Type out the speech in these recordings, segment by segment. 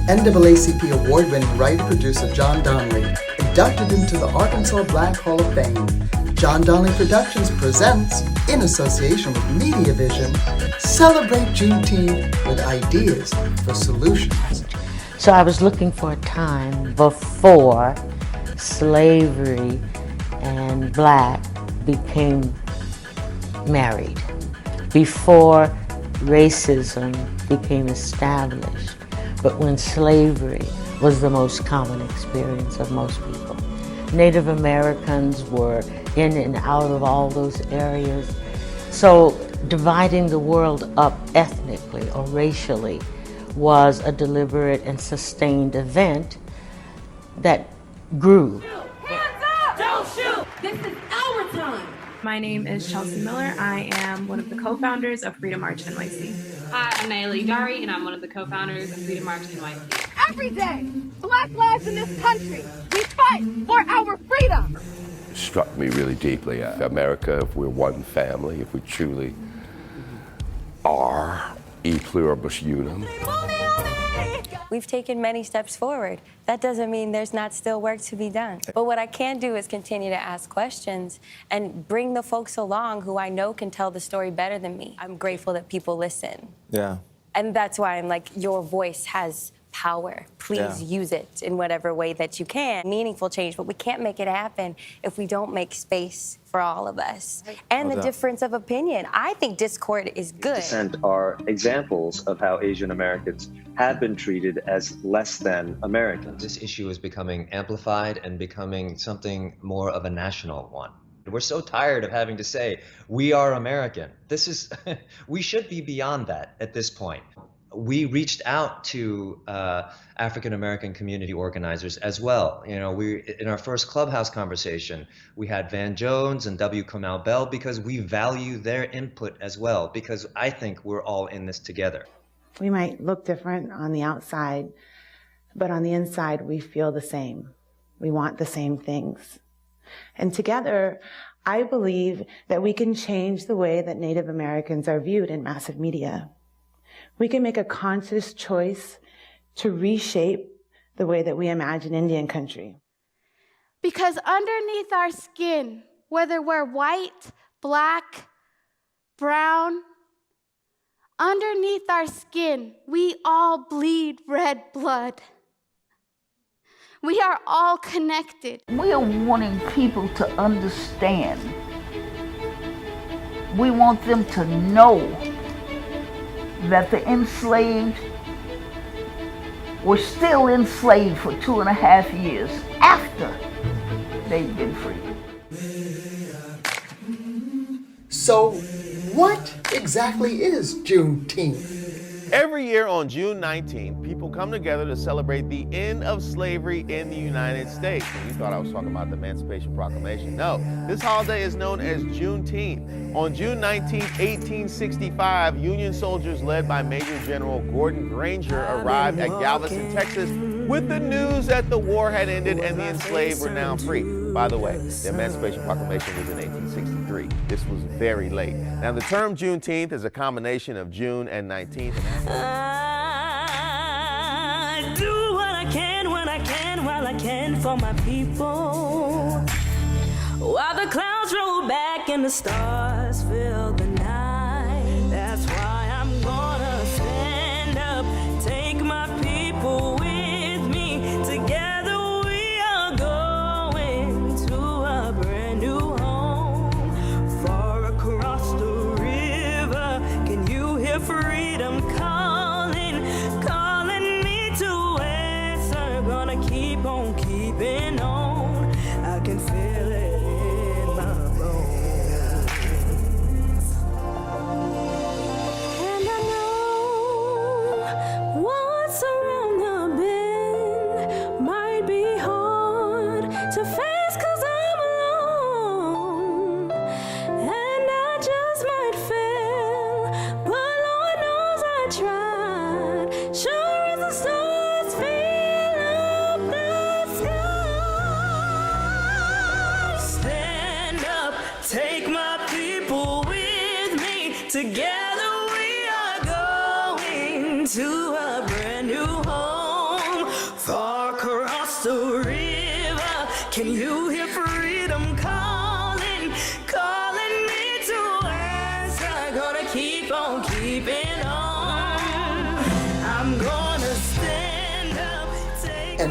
NAACP award-winning writer-producer John Donley, inducted into the Arkansas Black Hall of Fame, John Donley Productions presents, in association with Media Vision, Celebrate Juneteenth with Ideas for Solutions. So I was looking for a time before slavery and black became married, before racism became established, but when slavery was the most common experience of most people. Native Americans were in and out of all those areas. So dividing the world up ethnically or racially was a deliberate and sustained event that grew. Hands up! Don't shoot! This is our time! My name is Chelsea Miller. I am one of the co-founders of Freedom March NYC. Hi, I'm Naomi Dari, and I'm one of the co-founders of Freedom March NYC. Every day, Black lives in this country, we fight for our freedom! It struck me really deeply. America, if we're one family, if we truly are e pluribus unum. We've taken many steps forward. That doesn't mean there's not still work to be done. But what I can do is continue to ask questions and bring the folks along who I know can tell the story better than me. I'm grateful that people listen. Yeah. And that's why I'm like, your voice has power. Please use it in whatever way that you can. Meaningful change, but we can't make it happen if we don't make space for all of us. And the difference of opinion. I think discord is good. Dissent are examples of how Asian Americans have been treated as less than Americans. This issue is becoming amplified and becoming something more of a national one. We're so tired of having to say, we are American. This is, we should be beyond that at this point. We reached out to African American community organizers as well. You know, in our first Clubhouse conversation, we had Van Jones and W. Kamau Bell because we value their input as well, because I think we're all in this together. We might look different on the outside, but on the inside, we feel the same. We want the same things. And together, I believe that we can change the way that Native Americans are viewed in massive media. We can make a conscious choice to reshape the way that we imagine Indian country. Because underneath our skin, whether we're white, black, brown, underneath our skin, we all bleed red blood. We are all connected. We are wanting people to understand. We want them to know that the enslaved were still enslaved for 2.5 years after they've been freed. So, what exactly is Juneteenth? Every year on June 19th, people come together to celebrate the end of slavery in the United States. And you thought I was talking about the Emancipation Proclamation. No, this holiday is known as Juneteenth. On June 19, 1865, Union soldiers led by Major General Gordon Granger arrived at Galveston, Texas, with the news that the war had ended and the enslaved were now free. By the way, the Emancipation Proclamation was in 1863. This was very late. Now, the term Juneteenth is a combination of June and 19th. I do what I can when I can while I can for my people. While the clouds roll back and the stars fill the night, that's why I'm gonna stand up, take my people with me. Together we are going to a brand new home, far across the river. Can you hear freedom calling me to answer? Gonna keep on keeping on. I can feel it in my bones.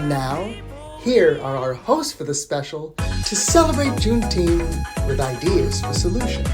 And now, here are our hosts for the special to celebrate Juneteenth with ideas for solutions.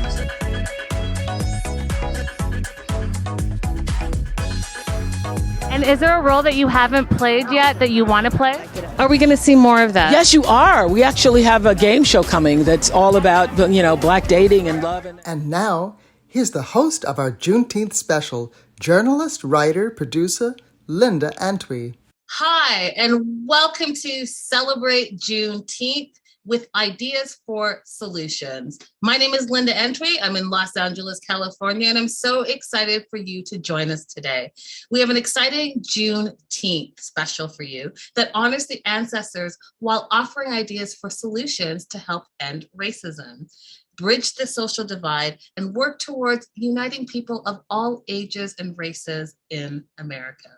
And is there a role that you haven't played yet that you want to play? Are we going to see more of that? Yes, you are. We actually have a game show coming that's all about, black dating and love. And now, here's the host of our Juneteenth special, journalist, writer, producer, Linda Antwi. Hi, and welcome to Celebrate Juneteenth with Ideas for Solutions. My name is Linda Antwi. I'm in Los Angeles, California, and I'm so excited for you to join us today. We have an exciting Juneteenth special for you that honors the ancestors while offering ideas for solutions to help end racism, bridge the social divide, and work towards uniting people of all ages and races in America.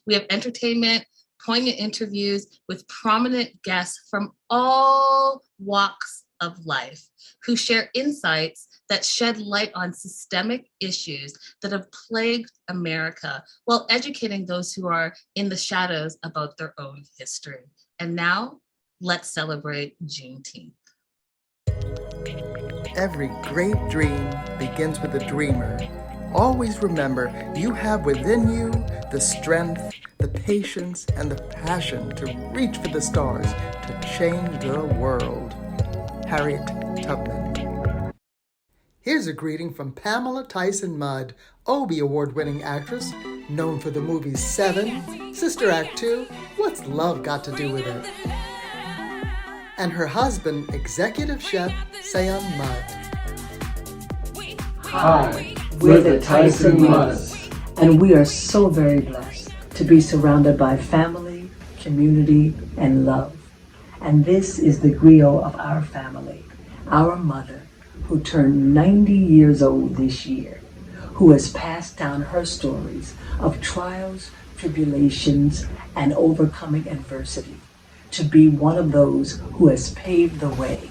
We have entertainment, poignant interviews with prominent guests from all walks of life who share insights that shed light on systemic issues that have plagued America while educating those who are in the shadows about their own history. And now, let's celebrate Juneteenth. Every great dream begins with a dreamer. Always remember, you have within you the strength, the patience, and the passion to reach for the stars to change the world. Harriet Tubman. Here's a greeting from Pamela Tyson Mudd, Obie Award-winning actress, known for the movies Seven, Sister Act 2, What's Love Got to Do with It? And her husband, executive chef Sayon Mudd. Hi, we're the Tyson Mudds, and we are so very blessed to be surrounded by family, community, and love. And this is the griot of our family, our mother, who turned 90 years old this year, who has passed down her stories of trials, tribulations, and overcoming adversity, to be one of those who has paved the way.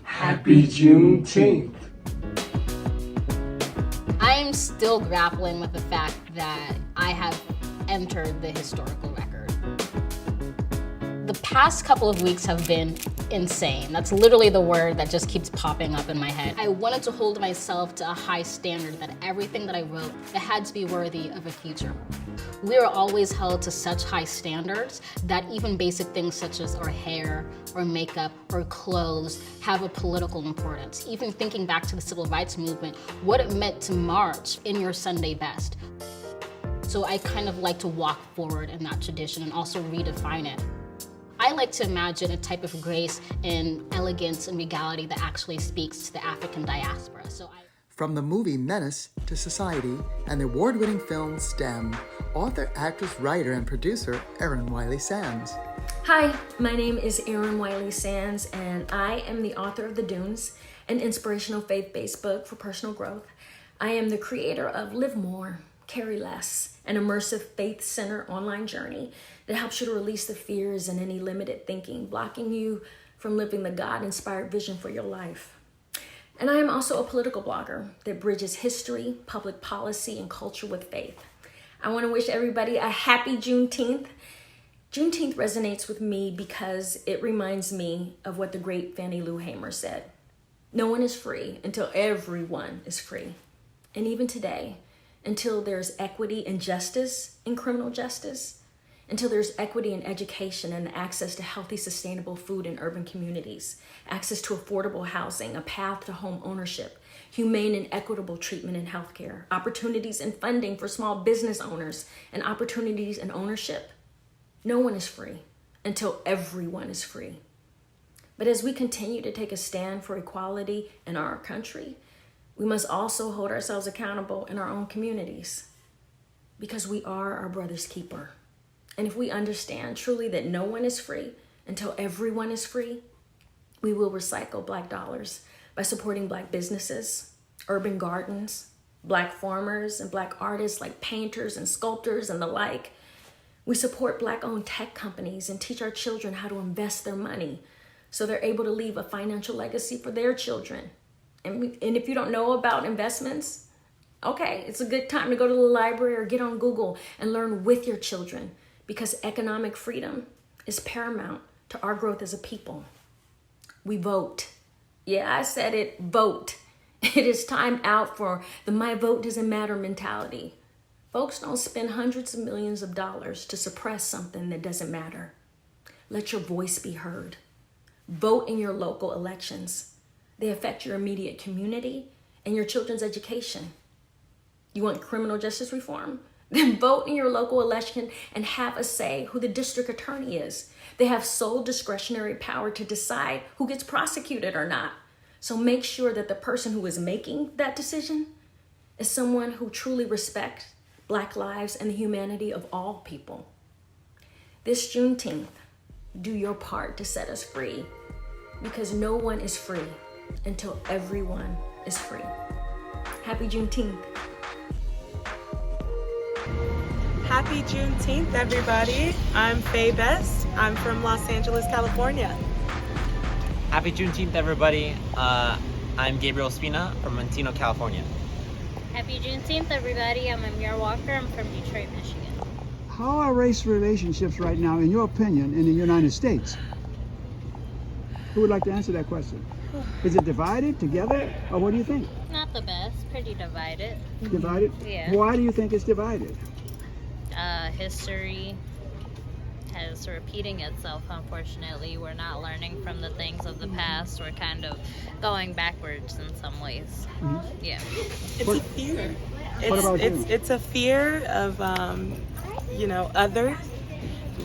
Happy Juneteenth. I am still grappling with the fact that I have entered the historical record. The past couple of weeks have been insane. That's literally the word that just keeps popping up in my head. I wanted to hold myself to a high standard that everything that I wrote, it had to be worthy of a feature. We are always held to such high standards that even basic things such as our hair, or makeup, or clothes have a political importance. Even thinking back to the civil rights movement, what it meant to march in your Sunday best. So I kind of like to walk forward in that tradition and also redefine it. I like to imagine a type of grace and elegance and regality that actually speaks to the African diaspora. From the movie Menace to Society and the award-winning film STEM, author, actress, writer, and producer IRENE WILEY Sands. Hi, my name is IRENE WILEY Sands, and I am the author of The Dunes, an inspirational faith-based book for personal growth. I am the creator of Live More, Carry Less, an immersive faith center online journey that helps you to release the fears and any limited thinking, blocking you from living the God-inspired vision for your life. And I am also a political blogger that bridges history, public policy, and culture with faith. I want to wish everybody a happy Juneteenth. Juneteenth resonates with me because it reminds me of what the great Fannie Lou Hamer said. No one is free until everyone is free. And even today, until there's equity and justice in criminal justice, until there's equity in education and access to healthy, sustainable food in urban communities, access to affordable housing, a path to home ownership, humane and equitable treatment in healthcare, opportunities and funding for small business owners, and opportunities and ownership. No one is free until everyone is free. But as we continue to take a stand for equality in our country, we must also hold ourselves accountable in our own communities, because we are our brother's keeper. And if we understand truly that no one is free until everyone is free, we will recycle Black dollars by supporting Black businesses, urban gardens, Black farmers, and Black artists like painters and sculptors and the like. We support Black-owned tech companies and teach our children how to invest their money so they're able to leave a financial legacy for their children. And if you don't know about investments, okay, it's a good time to go to the library or get on Google and learn with your children, because economic freedom is paramount to our growth as a people. We vote. Yeah, I said it, vote. It is time out for the my vote doesn't matter mentality. Folks don't spend hundreds of millions of dollars to suppress something that doesn't matter. Let your voice be heard. Vote in your local elections. They affect your immediate community and your children's education. You want criminal justice reform? Then vote in your local election and have a say who the district attorney is. They have sole discretionary power to decide who gets prosecuted or not. So make sure that the person who is making that decision is someone who truly respects Black lives and the humanity of all people. This Juneteenth, do your part to set us free, because no one is free until everyone is free. Happy Juneteenth. Happy Juneteenth, everybody. I'm Faye Best. I'm from Los Angeles, California. Happy Juneteenth, everybody. I'm Gabriel Espina from Montino, California. Happy Juneteenth, everybody. I'm Amir Walker. I'm from Detroit, Michigan. How are race relationships right now, in your opinion, in the United States? Who would like to answer that question? Is it divided, together, or what do you think? Not the best. Pretty divided. Divided? Yeah. Why do you think it's divided? History is repeating itself, unfortunately. We're not learning from the things of the past. We're kind of going backwards in some ways. Mm-hmm. Yeah. It's a fear. What about you? It's a fear of, others.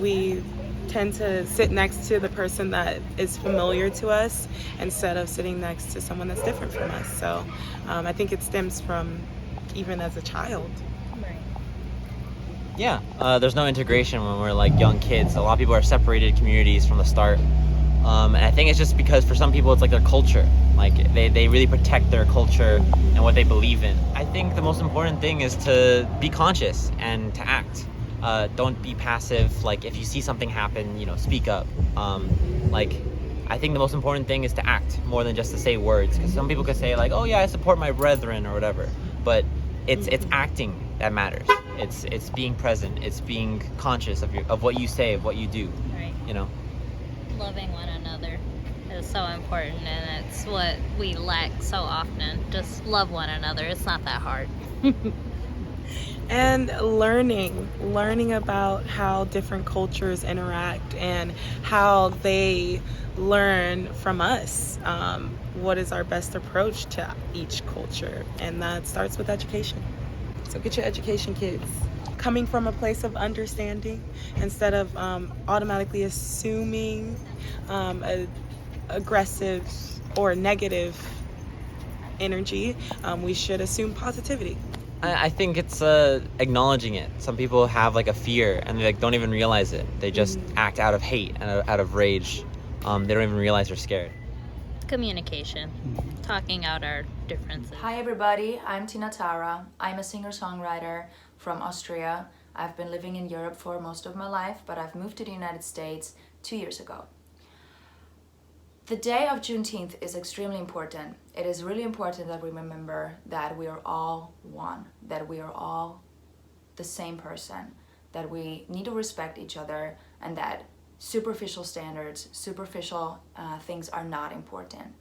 We tend to sit next to the person that is familiar to us instead of sitting next to someone that's different from us. So I think it stems from even as a child. Yeah, there's no integration when we're like young kids. A lot of people are separated communities from the start. And I think it's just because for some people it's like their culture. Like they really protect their culture and what they believe in. I think the most important thing is to be conscious and to act. Don't be passive. Like if you see something happen, speak up. I think the most important thing is to act more than just to say words. Because some people could say like, oh yeah, I support my brethren or whatever. But it's acting that matters. It's being present. It's being conscious of what you say, of what you do. Right. Loving one another is so important, and it's what we lack so often. Just love one another. It's not that hard. And learning about how different cultures interact and how they learn from us. What is our best approach to each culture? And that starts with education. So get your education, kids. Coming from a place of understanding instead of automatically assuming aggressive or negative energy, we should assume positivity. I think it's acknowledging it. Some people have like a fear and they don't even realize it. They just act out of hate and out of rage. They don't even realize they're scared. Communication, talking out our differences. Hi everybody, I'm Tina Tara. I'm a singer-songwriter from Austria. I've been living in Europe for most of my life, but I've moved to the United States 2 years ago. The day of Juneteenth is extremely important. It is really important that we remember that we are all one, that we are all the same person, that we need to respect each other, and that superficial standards, superficial things are not important.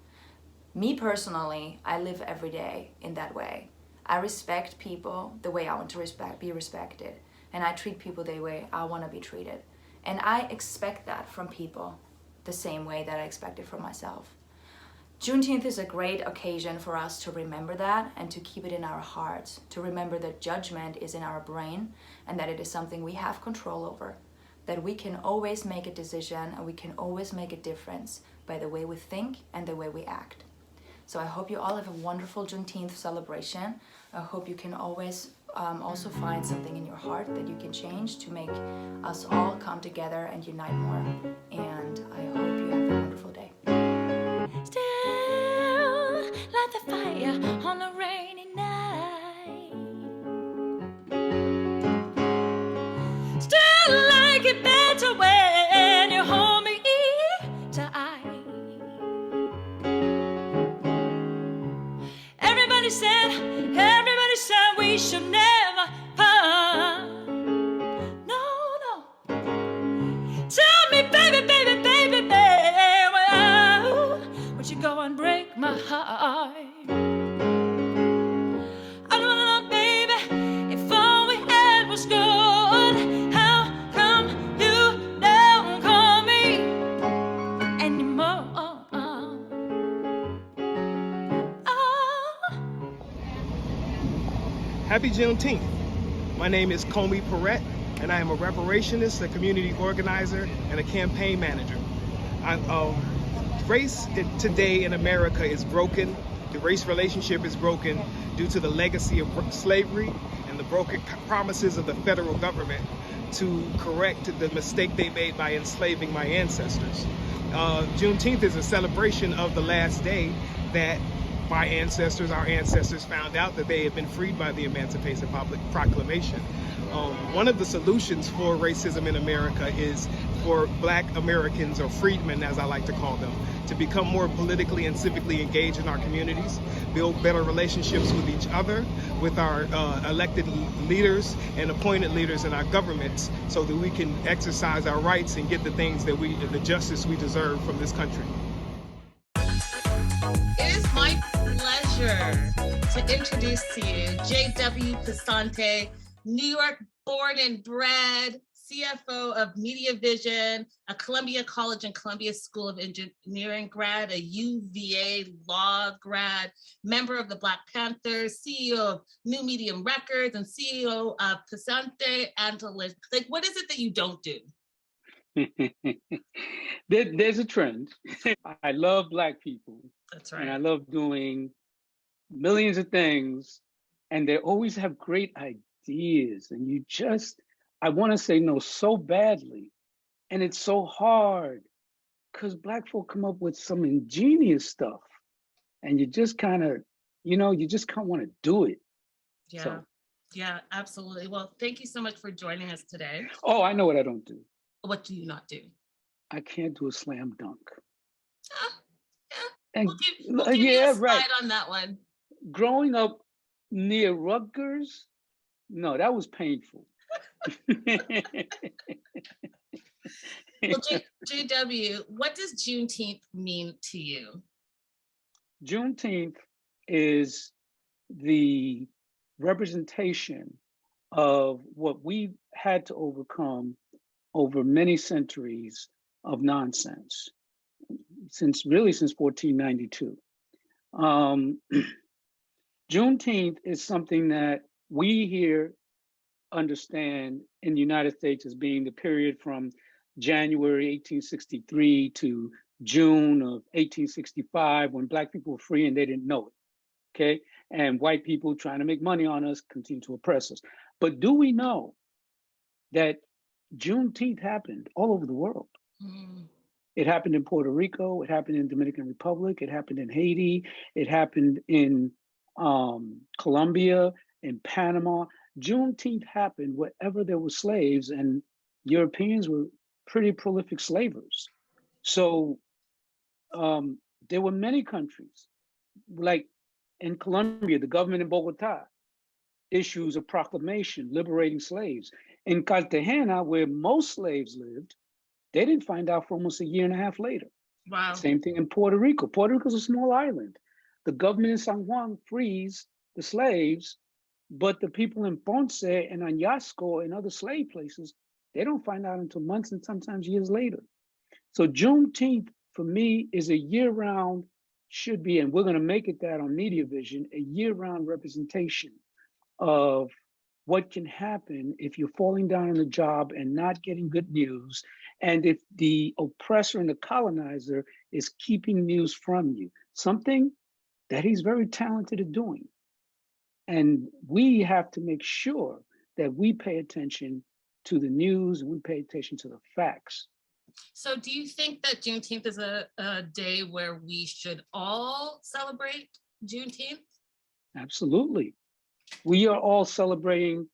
Me personally, I live every day in that way. I respect people the way I want to be respected, and I treat people the way I want to be treated. And I expect that from people the same way that I expect it from myself. Juneteenth is a great occasion for us to remember that and to keep it in our hearts, to remember that judgment is in our brain and that it is something we have control over, that we can always make a decision and we can always make a difference by the way we think and the way we act. So I hope you all have a wonderful Juneteenth celebration. I hope you can always also find something in your heart that you can change to make us all come together and unite more. And I hope you have a wonderful day. Still light the fire on a rainy night. Still like it better when you hold me tight. Everybody said we should never part. No, Happy Juneteenth. My name is Comey Perrette, and I am a reparationist, a community organizer, and a campaign manager. Race today in America is broken. The race relationship is broken due to the legacy of slavery and the broken promises of the federal government to correct the mistake they made by enslaving my ancestors. Juneteenth is a celebration of the last day that our ancestors found out that they had been freed by the Emancipation Proclamation. One of the solutions for racism in America is for Black Americans, or freedmen as I like to call them, to become more politically and civically engaged in our communities, build better relationships with each other, with our elected leaders and appointed leaders in our governments, so that we can exercise our rights and get the things that the justice we deserve from this country. It is my pleasure to introduce to you J.W. Pesante, New York born and bred, CFO of Media Vision, a Columbia College and Columbia School of Engineering grad, a UVA law grad, member of the Black Panthers, CEO of New Medium Records, and CEO of Pesante Antwi. Like, what is it that you don't do? There's a trend. I love Black people. That's right. And I love doing millions of things, and they always have great ideas, and I want to say no so badly, and it's so hard because Black folk come up with some ingenious stuff, and you just kind of, you just kind of want to do it. Yeah, so. Yeah, absolutely. Well, thank you so much for joining us today. Oh, I know what I don't do. What do you not do? I can't do a slam dunk. And we'll give you a slide on that one. Growing up near Rutgers, no, that was painful. Well, JW, what does Juneteenth mean to you? Juneteenth is the representation of what we've had to overcome over many centuries of nonsense, since 1492. Juneteenth is something that we here understand in the United States as being the period from January 1863 to June of 1865, when Black people were free and they didn't know it, okay? And white people trying to make money on us continue to oppress us. But do we know that Juneteenth happened all over the world? It happened in Puerto Rico, it happened in Dominican Republic, it happened in Haiti, it happened in Colombia, in Panama. Juneteenth happened wherever there were slaves, and Europeans were pretty prolific slavers. So there were many countries, like in Colombia, the government in Bogota issues a proclamation liberating slaves. In Cartagena, where most slaves lived, they didn't find out for almost a year and a half later. Wow. Same thing in Puerto Rico. Puerto Rico is a small island. The government in San Juan frees the slaves, but the people in Ponce and Añasco and other slave places, they don't find out until months and sometimes years later. So Juneteenth, for me, is a year-round, should be, and we're going to make it that on Media Vision, a year-round representation of what can happen if you're falling down on the job and not getting good news, and if the oppressor and the colonizer is keeping news from you, something that he's very talented at doing. And we have to make sure that we pay attention to the news and we pay attention to the facts. So do you think that Juneteenth is a day where we should all celebrate Juneteenth? Absolutely. We are all celebrating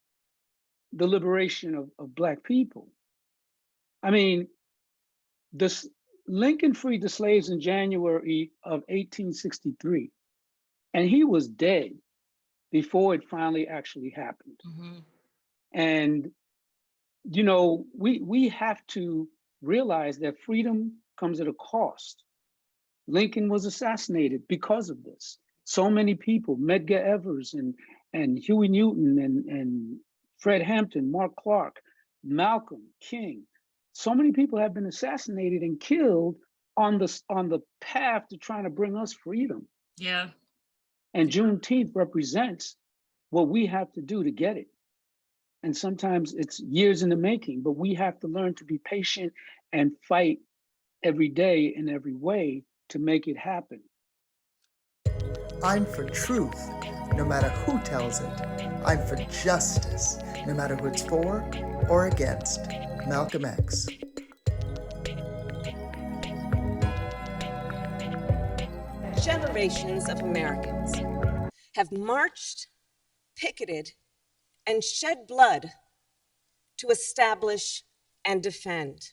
the liberation of Black people. I mean, Lincoln freed the slaves in January of 1863, and he was dead before it finally actually happened. Mm-hmm. And, you know, we have to realize that freedom comes at a cost. Lincoln was assassinated because of this. So many people, Medgar Evers and Huey Newton and Fred Hampton, Mark Clark, Malcolm, King, so many people have been assassinated and killed on the path to trying to bring us freedom. Yeah. And Juneteenth represents what we have to do to get it. And sometimes it's years in the making, but we have to learn to be patient and fight every day in every way to make it happen. I'm for truth, no matter who tells it. I'm for justice, no matter who it's for or against. Malcolm X. Generations of Americans have marched, picketed, and shed blood to establish and defend.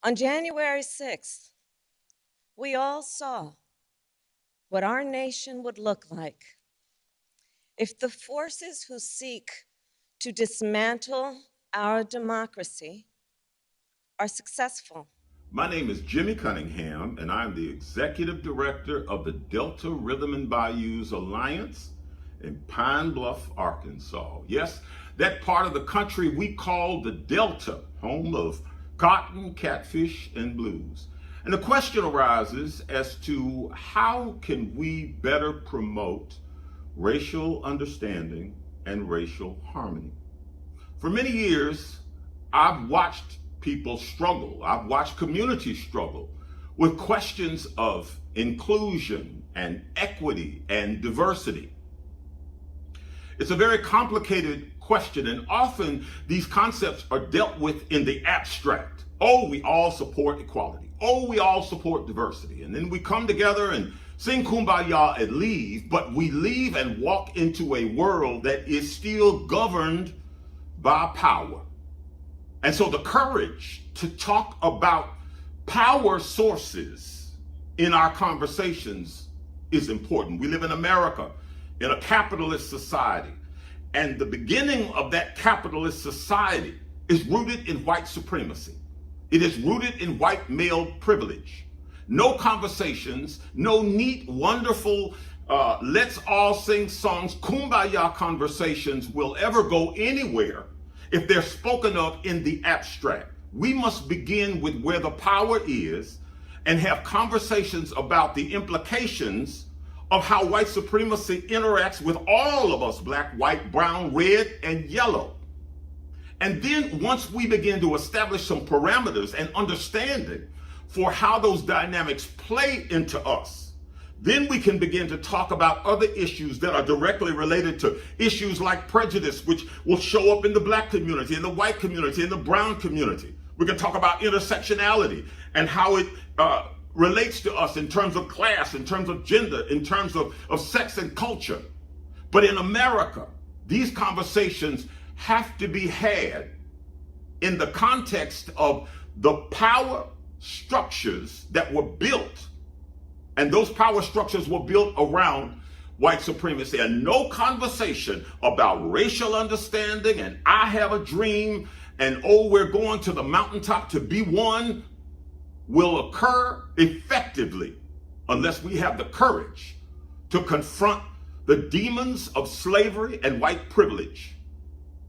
On January 6th, we all saw what our nation would look like if the forces who seek to dismantle our democracy are successful. My name is Jimmy Cunningham, and I'm the Executive Director of the Delta Rhythm and Bayous Alliance in Pine Bluff, Arkansas. Yes, that part of the country we call the Delta, home of cotton, catfish, and blues. And the question arises as to how can we better promote racial understanding and racial harmony. For many years, I've watched people struggle. I've watched communities struggle with questions of inclusion and equity and diversity. It's a very complicated question, and often these concepts are dealt with in the abstract. Oh, we all support equality. Oh, we all support diversity. And then we come together and sing Kumbaya and leave, but we leave and walk into a world that is still governed by power. And so the courage to talk about power sources in our conversations is important. We live in America, in a capitalist society. And the beginning of that capitalist society is rooted in white supremacy. It is rooted in white male privilege. No conversations, no neat, wonderful, let's all sing songs, kumbaya conversations will ever go anywhere if they're spoken of in the abstract. We must begin with where the power is and have conversations about the implications of how white supremacy interacts with all of us, black, white, brown, red, and yellow. And then once we begin to establish some parameters and understanding for how those dynamics play into us, then we can begin to talk about other issues that are directly related to issues like prejudice, which will show up in the black community, in the white community, in the brown community. We can talk about intersectionality and how it relates to us in terms of class, in terms of gender, in terms of sex and culture. But in America, these conversations have to be had in the context of the power structures that were built. And those power structures were built around white supremacy. And no conversation about racial understanding and I have a dream and oh, we're going to the mountaintop to be one will occur effectively unless we have the courage to confront the demons of slavery and white privilege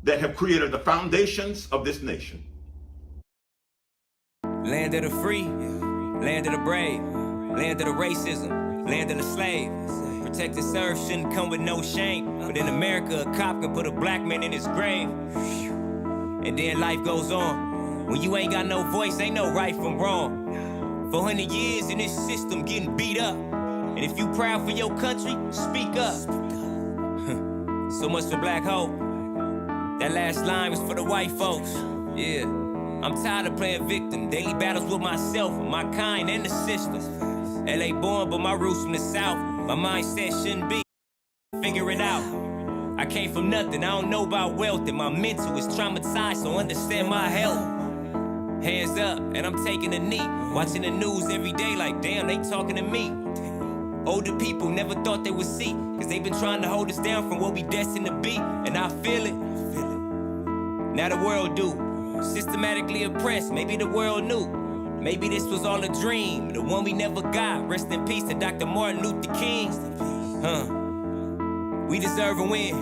that have created the foundations of this nation. Land of the free, land of the brave, land of the racism, land of the slave. Protect and serve shouldn't come with no shame. But in America, a cop can put a black man in his grave. And then life goes on. When you ain't got no voice, ain't no right from wrong. 400 years in this system getting beat up. And if you proud for your country, speak up. So much for Black Hope. That last line was for the white folks. Yeah. I'm tired of playing victim. Daily battles with myself, my kind, and the system. LA born, but my roots from the South. My mindset shouldn't be. Figure it out. I came from nothing. I don't know about wealth, and my mental is traumatized, so understand my health. Hands up, and I'm taking a knee. Watching the news every day like, damn, they talking to me. Older people never thought they would see, cause they've been trying to hold us down from what we destined to be. And I feel it. Now the world do. Systematically oppressed, maybe the world knew. Maybe this was all a dream, the one we never got. Rest in peace to Dr. Martin Luther King. We deserve a win,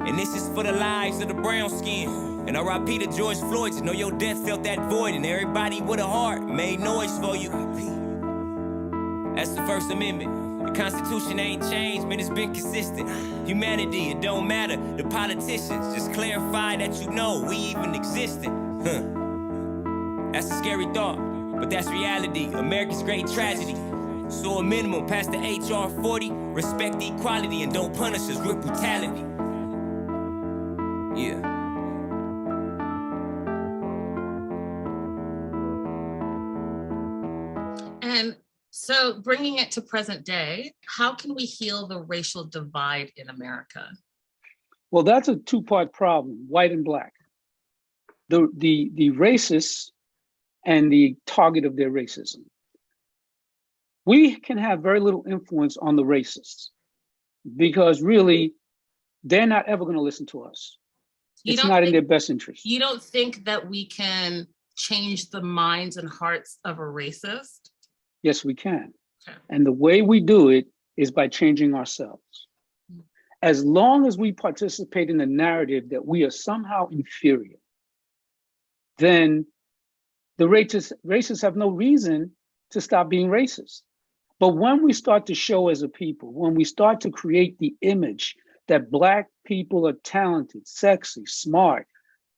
and this is for the lives of the brown skin. And R.I.P. to George Floyd, you know your death felt that void, and everybody with a heart made noise for you. That's the First Amendment. The Constitution ain't changed, man, it's been consistent. Humanity, it don't matter. The politicians just clarify that you know we even existed. That's a scary thought, but that's reality. America's great tragedy. So a minimum past the HR 40, respect equality and don't punish us with brutality. Yeah. And so bringing it to present day, how can we heal the racial divide in America? Well, that's a two-part problem, white and black. The racists and the target of their racism. We can have very little influence on the racists because really, they're not ever going to listen to us. It's not in their best interest. You don't think that we can change the minds and hearts of a racist? Yes, we can. Okay. And the way we do it is by changing ourselves. As long as we participate in the narrative that we are somehow inferior, then the racists have no reason to stop being racist. But when we start to show as a people, when we start to create the image that Black people are talented, sexy, smart,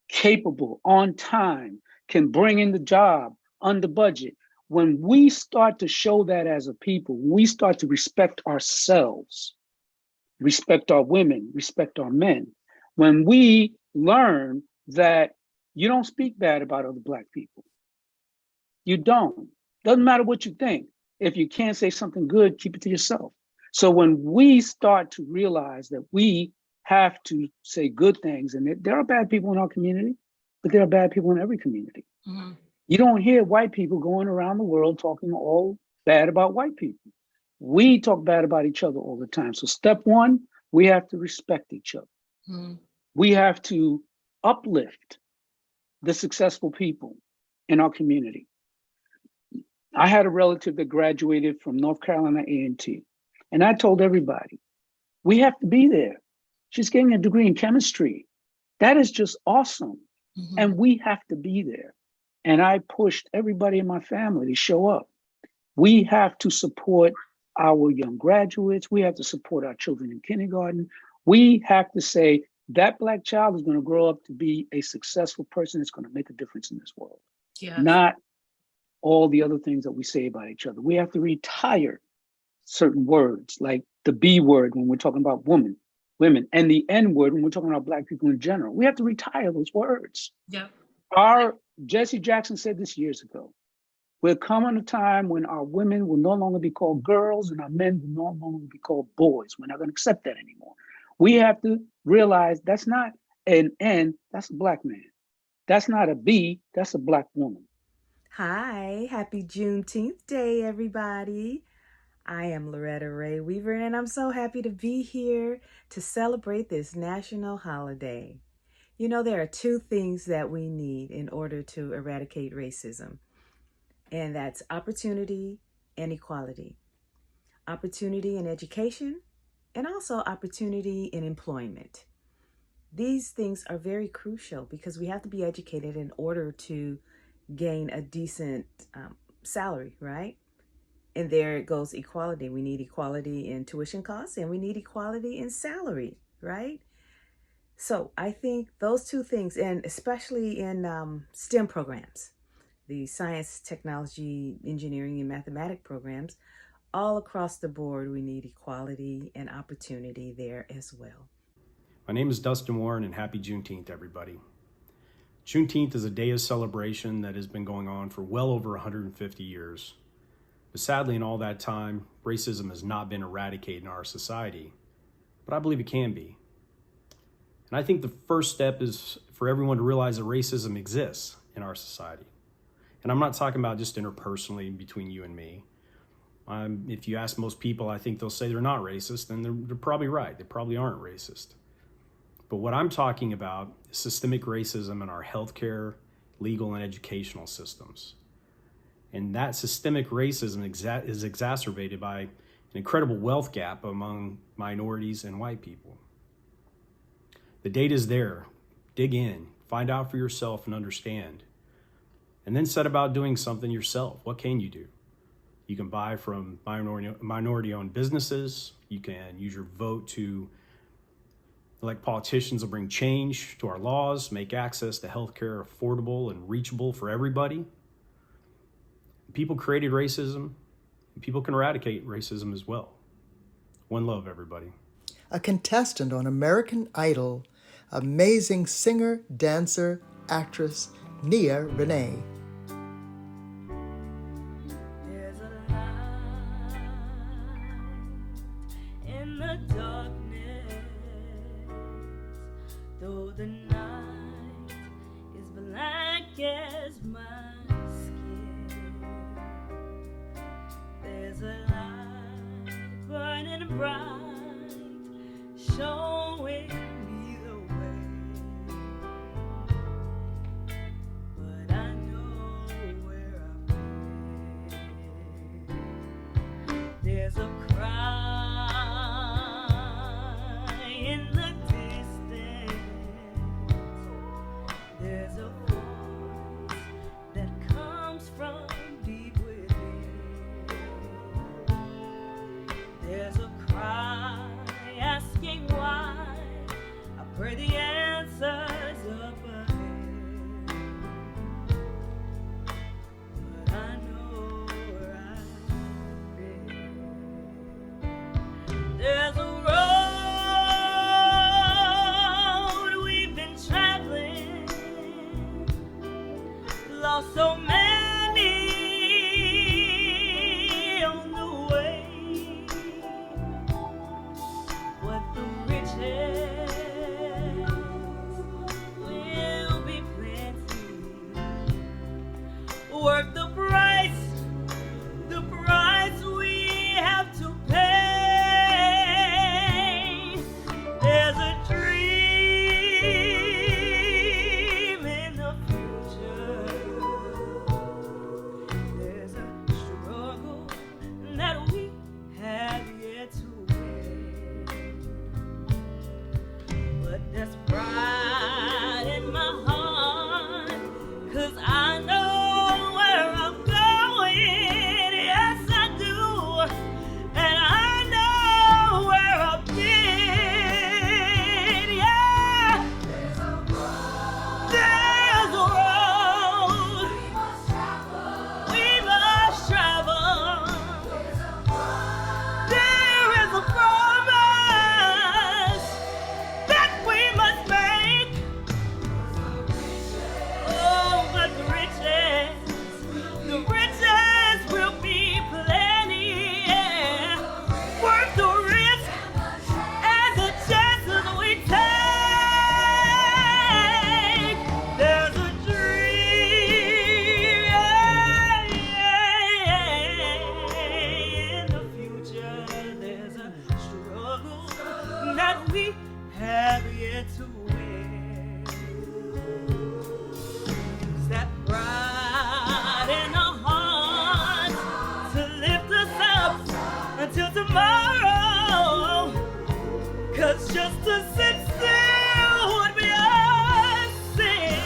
capable, on time, can bring in the job, under budget, when we start to show that as a people, we start to respect ourselves, respect our women, respect our men, when we learn that you don't speak bad about other Black people. You don't. Doesn't matter what you think. If you can't say something good, keep it to yourself. So when we start to realize that we have to say good things, and there are bad people in our community, but there are bad people in every community. Mm-hmm. You don't hear white people going around the world talking all bad about white people. We talk bad about each other all the time. So step one, we have to respect each other. Mm-hmm. We have to uplift the successful people in our community. I had a relative that graduated from North Carolina A&T, and I told everybody, we have to be there. She's getting a degree in chemistry. That is just awesome. Mm-hmm. And we have to be there. And I pushed everybody in my family to show up. We have to support our young graduates. We have to support our children in kindergarten. We have to say that Black child is going to grow up to be a successful person that's going to make a difference in this world. Yes. Not all the other things that we say about each other. We have to retire certain words, like the B word when we're talking about women, and the N word when we're talking about Black people in general. We have to retire those words. Yeah. Jesse Jackson said this years ago. We're coming a time when our women will no longer be called girls and our men will no longer be called boys. We're not going to accept that anymore. We have to realize that's not an N, that's a Black man. That's not a B, that's a Black woman. Hi, happy Juneteenth Day, everybody. I am Loretta Ray Weaver, and I'm so happy to be here to celebrate this national holiday. You know, there are two things that we need in order to eradicate racism, and that's opportunity and equality. Opportunity in education, and also opportunity in employment. These things are very crucial because we have to be educated in order to gain a decent salary, right? And there goes equality. We need equality in tuition costs and we need equality in salary, right? So I think those two things, and especially in STEM programs, the science, technology, engineering, and mathematics programs, all across the board, we need equality and opportunity there as well. My name is Dustin Warren, and happy Juneteenth, everybody. Juneteenth is a day of celebration that has been going on for well over 150 years. But sadly, in all that time, racism has not been eradicated in our society. But I believe it can be. And I think the first step is for everyone to realize that racism exists in our society. And I'm not talking about just interpersonally between you and me. If you ask most people, I think they'll say they're not racist, and they're probably right. They probably aren't racist. But what I'm talking about is systemic racism in our healthcare, legal, and educational systems. And that systemic racism is exacerbated by an incredible wealth gap among minorities and white people. The data is there. Dig in, find out for yourself and understand. And then set about doing something yourself. What can you do? You can buy from minority-owned businesses. You can use your vote to elect politicians to bring change to our laws, make access to healthcare affordable and reachable for everybody. People created racism, and people can eradicate racism as well. One love, everybody. A contestant on American Idol, amazing singer, dancer, actress, Nia Renee. There's a light in the darkness, though the night is black as my skin. There's a light burning bright, showing me the way. But I know where I've been. There's a cry in the distance. There's a voice that comes from deep within. There's a cry asking why. I pray the answer's up ahead. But I know where I've been. There's a road we've been traveling, lost so many on the way. What the riches will be plenty, worth the price we have to pay. There's a dream in the future. There's a struggle that we have yet to win. But there's pride in my heart, 'cause I know where I'm going. Yes, I do. And I know where I've been. Yeah. There's a road we must travel. There is a promise that we must make. Oh, but the riches will be plenty. Yeah. Worth the risk and the chances we take. There's a dream in the future. There's a struggle that we have yet to win. Use that pride in our hearts to lift us up until tomorrow. 'Cause just to sit still would be a sin.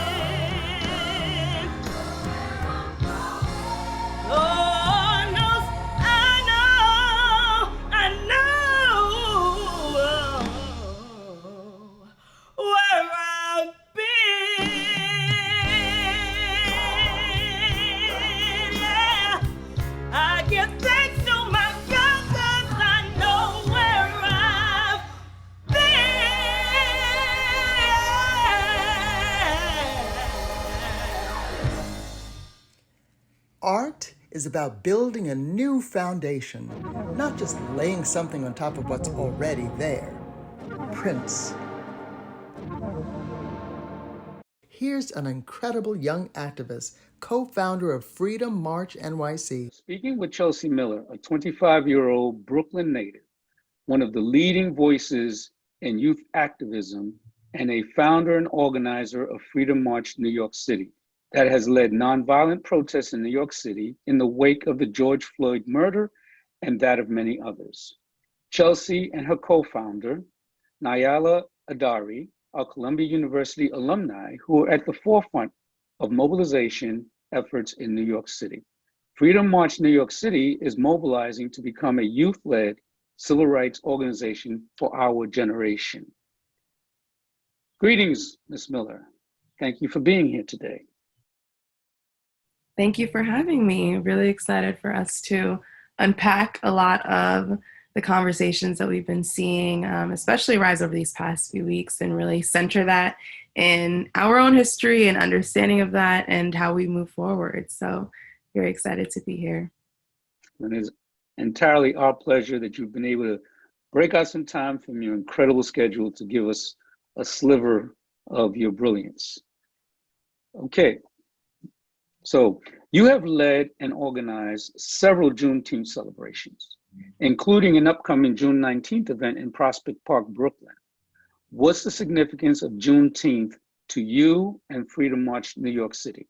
Lord knows, I know where I've been. Yeah, I give thanks to my God 'cause I know where I've been. Art is about building a new foundation, not just laying something on top of what's already there. Prince. Here's an incredible young activist, co-founder of Freedom March NYC. Speaking with Chelsea Miller, a 25-year-old Brooklyn native, one of the leading voices in youth activism, and a founder and organizer of Freedom March New York City, that has led nonviolent protests in New York City in the wake of the George Floyd murder and that of many others. Chelsea and her co-founder, Nayala Adari, are Columbia University alumni who are at the forefront of mobilization efforts in New York City. Freedom March New York City is mobilizing to become a youth-led civil rights organization for our generation. Greetings, Ms. Miller. Thank you for being here today. Thank you for having me. Really excited for us to unpack a lot of the conversations that we've been seeing, especially rise over these past few weeks, and really center that in our own history and understanding of that and how we move forward. So very excited to be here. And it's entirely our pleasure that you've been able to break out some time from your incredible schedule to give us a sliver of your brilliance. Okay, so you have led and organized several Juneteenth celebrations, including an upcoming June 19th event in Prospect Park, Brooklyn. What's the significance of Juneteenth to you and Freedom March New York City?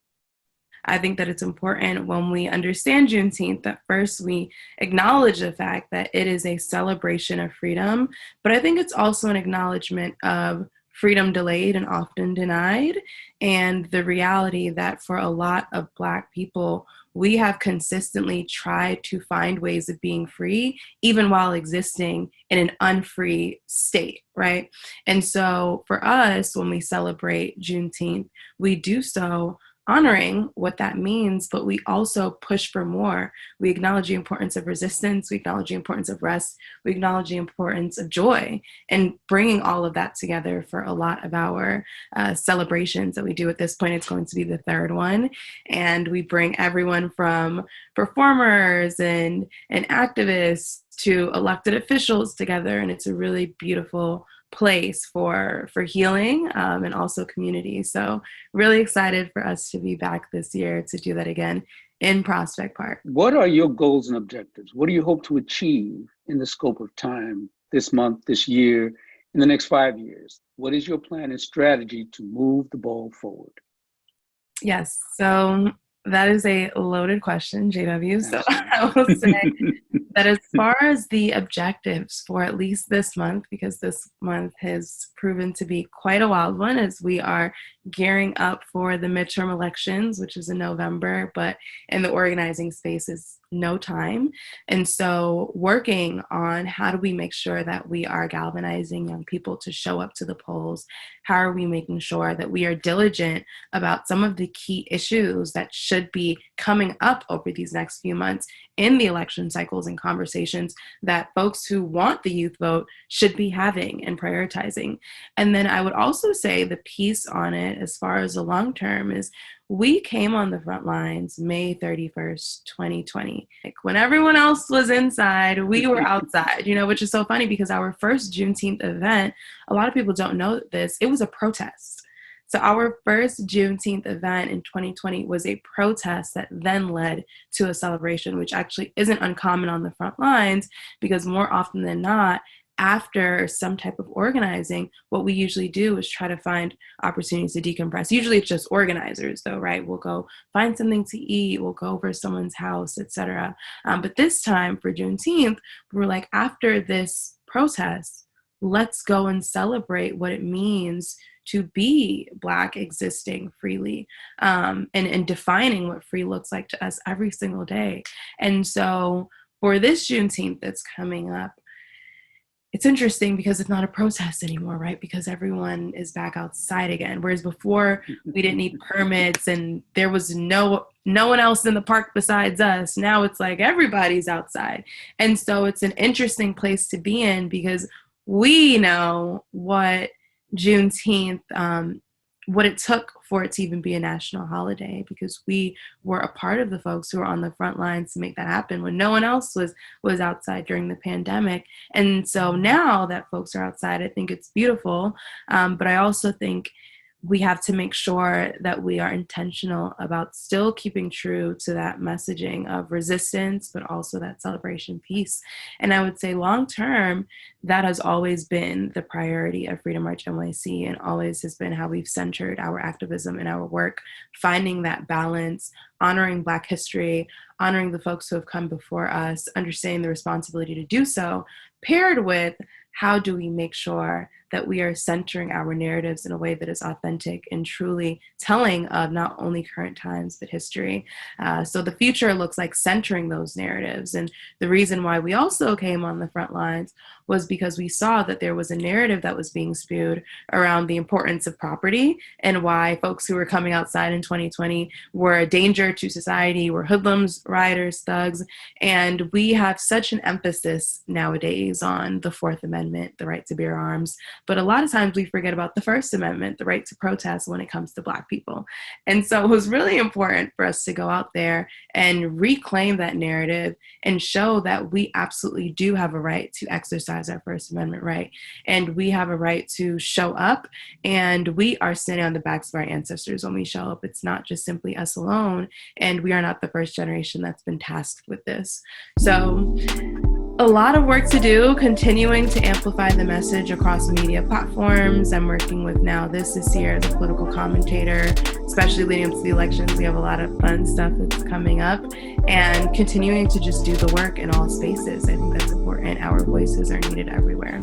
I think that it's important when we understand Juneteenth that first we acknowledge the fact that it is a celebration of freedom, but I think it's also an acknowledgement of freedom delayed and often denied, and the reality that for a lot of Black people, we have consistently tried to find ways of being free, even while existing in an unfree state, right? And so for us, when we celebrate Juneteenth, we do so honoring what that means, but we also push for more. We acknowledge the importance of resistance, we acknowledge the importance of rest, we acknowledge the importance of joy, and bringing all of that together for a lot of our celebrations that we do at this point. It's going to be the third one, and we bring everyone from performers and activists to elected officials together, and it's a really beautiful place for healing and also community. So really excited for us to be back this year to do that again in Prospect Park. What are your goals and objectives? What do you hope to achieve in the scope of time this month, this year, in the next 5 years? What is your plan and strategy to move the ball forward? Yes, so that is a loaded question, JW. So I will say that as far as the objectives for at least this month, because this month has proven to be quite a wild one as we are gearing up for the midterm elections, which is in November, but in the organizing space is no time. And so working on how do we make sure that we are galvanizing young people to show up to the polls? How are we making sure that we are diligent about some of the key issues that should be coming up over these next few months in the election cycles and conversations that folks who want the youth vote should be having and prioritizing? And then I would also say the piece on it as far as the long term is we came on the front lines May 31st, 2020. Like when everyone else was inside, we were outside, which is so funny because our first Juneteenth event, a lot of people don't know this, it was a protest. So our first Juneteenth event in 2020 was a protest that then led to a celebration, which actually isn't uncommon on the front lines because more often than not, after some type of organizing, what we usually do is try to find opportunities to decompress. Usually it's just organizers though, right? We'll go find something to eat, we'll go over to someone's house, etc. But this time for Juneteenth, we were like, after this protest, let's go and celebrate what it means to be Black existing freely and defining what free looks like to us every single day. And so for this Juneteenth that's coming up, it's interesting because it's not a protest anymore, right? Because everyone is back outside again. Whereas before we didn't need permits and there was no one else in the park besides us. Now it's like everybody's outside. And so it's an interesting place to be in because we know what Juneteenth, what it took for it to even be a national holiday, because we were a part of the folks who were on the front lines to make that happen when no one else was outside during the pandemic. And so now that folks are outside, I think it's beautiful. But I also think we have to make sure that we are intentional about still keeping true to that messaging of resistance, but also that celebration piece. And I would say long term, that has always been the priority of Freedom March NYC and always has been how we've centered our activism and our work, finding that balance, honoring Black history, honoring the folks who have come before us, understanding the responsibility to do so, paired with how do we make sure that we are centering our narratives in a way that is authentic and truly telling of not only current times, but history. So the future looks like centering those narratives. And the reason why we also came on the front lines was because we saw that there was a narrative that was being spewed around the importance of property and why folks who were coming outside in 2020 were a danger to society, were hoodlums, rioters, thugs. And we have such an emphasis nowadays on the Fourth Amendment, the right to bear arms. But a lot of times we forget about the First Amendment, the right to protest when it comes to Black people. And so it was really important for us to go out there and reclaim that narrative and show that we absolutely do have a right to exercise our First Amendment right. And we have a right to show up, and we are standing on the backs of our ancestors when we show up. It's not just simply us alone, and we are not the first generation that's been tasked with this. So a lot of work to do, continuing to amplify the message across media platforms. I'm working with Now This year, the political commentator, especially leading up to the elections. We have a lot of fun stuff that's coming up, and continuing to just do the work in all spaces. I think that's important. Our voices are needed everywhere.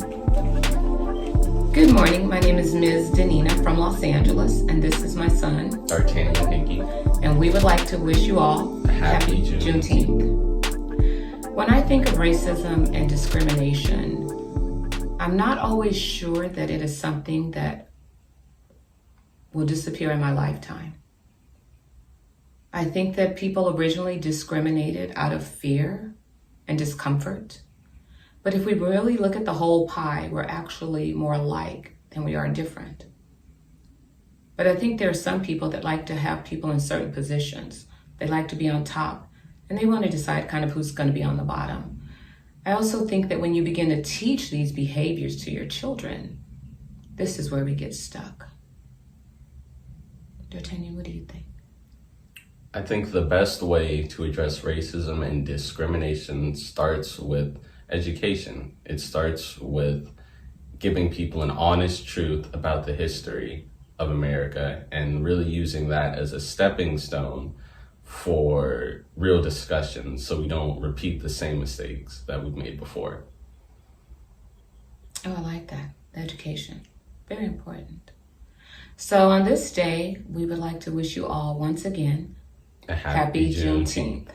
Good morning. My name is Ms. Danina from Los Angeles, and this is my son, Artania Pinky. And we would like to wish you all happy Juneteenth. When I think of racism and discrimination, I'm not always sure that it is something that will disappear in my lifetime. I think that people originally discriminated out of fear and discomfort. But if we really look at the whole pie, we're actually more alike than we are different. But I think there are some people that like to have people in certain positions. They like to be on top, and they want to decide kind of who's going to be on the bottom. I also think that when you begin to teach these behaviors to your children, this is where we get stuck. D'Artagnan, what do you think? I think the best way to address racism and discrimination starts with education. It starts with giving people an honest truth about the history of America and really using that as a stepping stone for real discussion so we don't repeat the same mistakes that we've made before. Oh, I like that. Education. Very important. So on this day, we would like to wish you all once again a happy Juneteenth.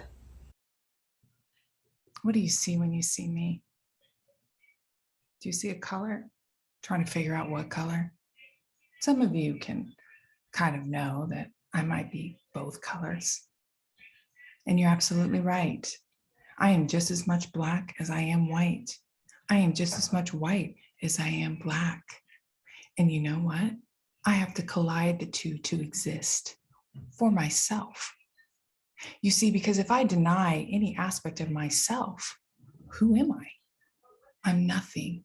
What do you see when you see me? Do you see a color? Trying to figure out what color? Some of you can kind of know that I might be both colors. And you're absolutely right. I am just as much Black as I am white. I am just as much white as I am Black. And you know what? I have to collide the two to exist for myself. You see, because if I deny any aspect of myself, who am I? I'm nothing.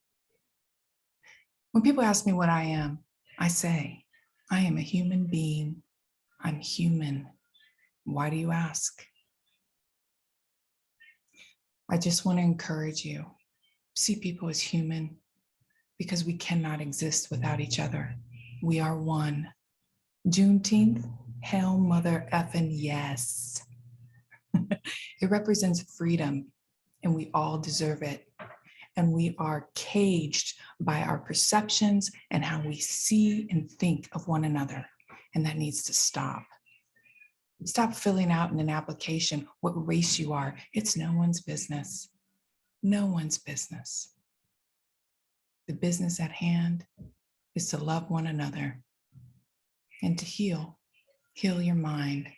When people ask me what I am, I say, I am a human being. I'm human. Why do you ask? I just want to encourage you. See people as human because we cannot exist without each other. We are one. Juneteenth, hell mother effing yes. It represents freedom and we all deserve it. And we are caged by our perceptions and how we see and think of one another. And that needs to stop. Stop filling out in an application what race you are. It's no one's business. No one's business. The business at hand is to love one another and to heal your mind.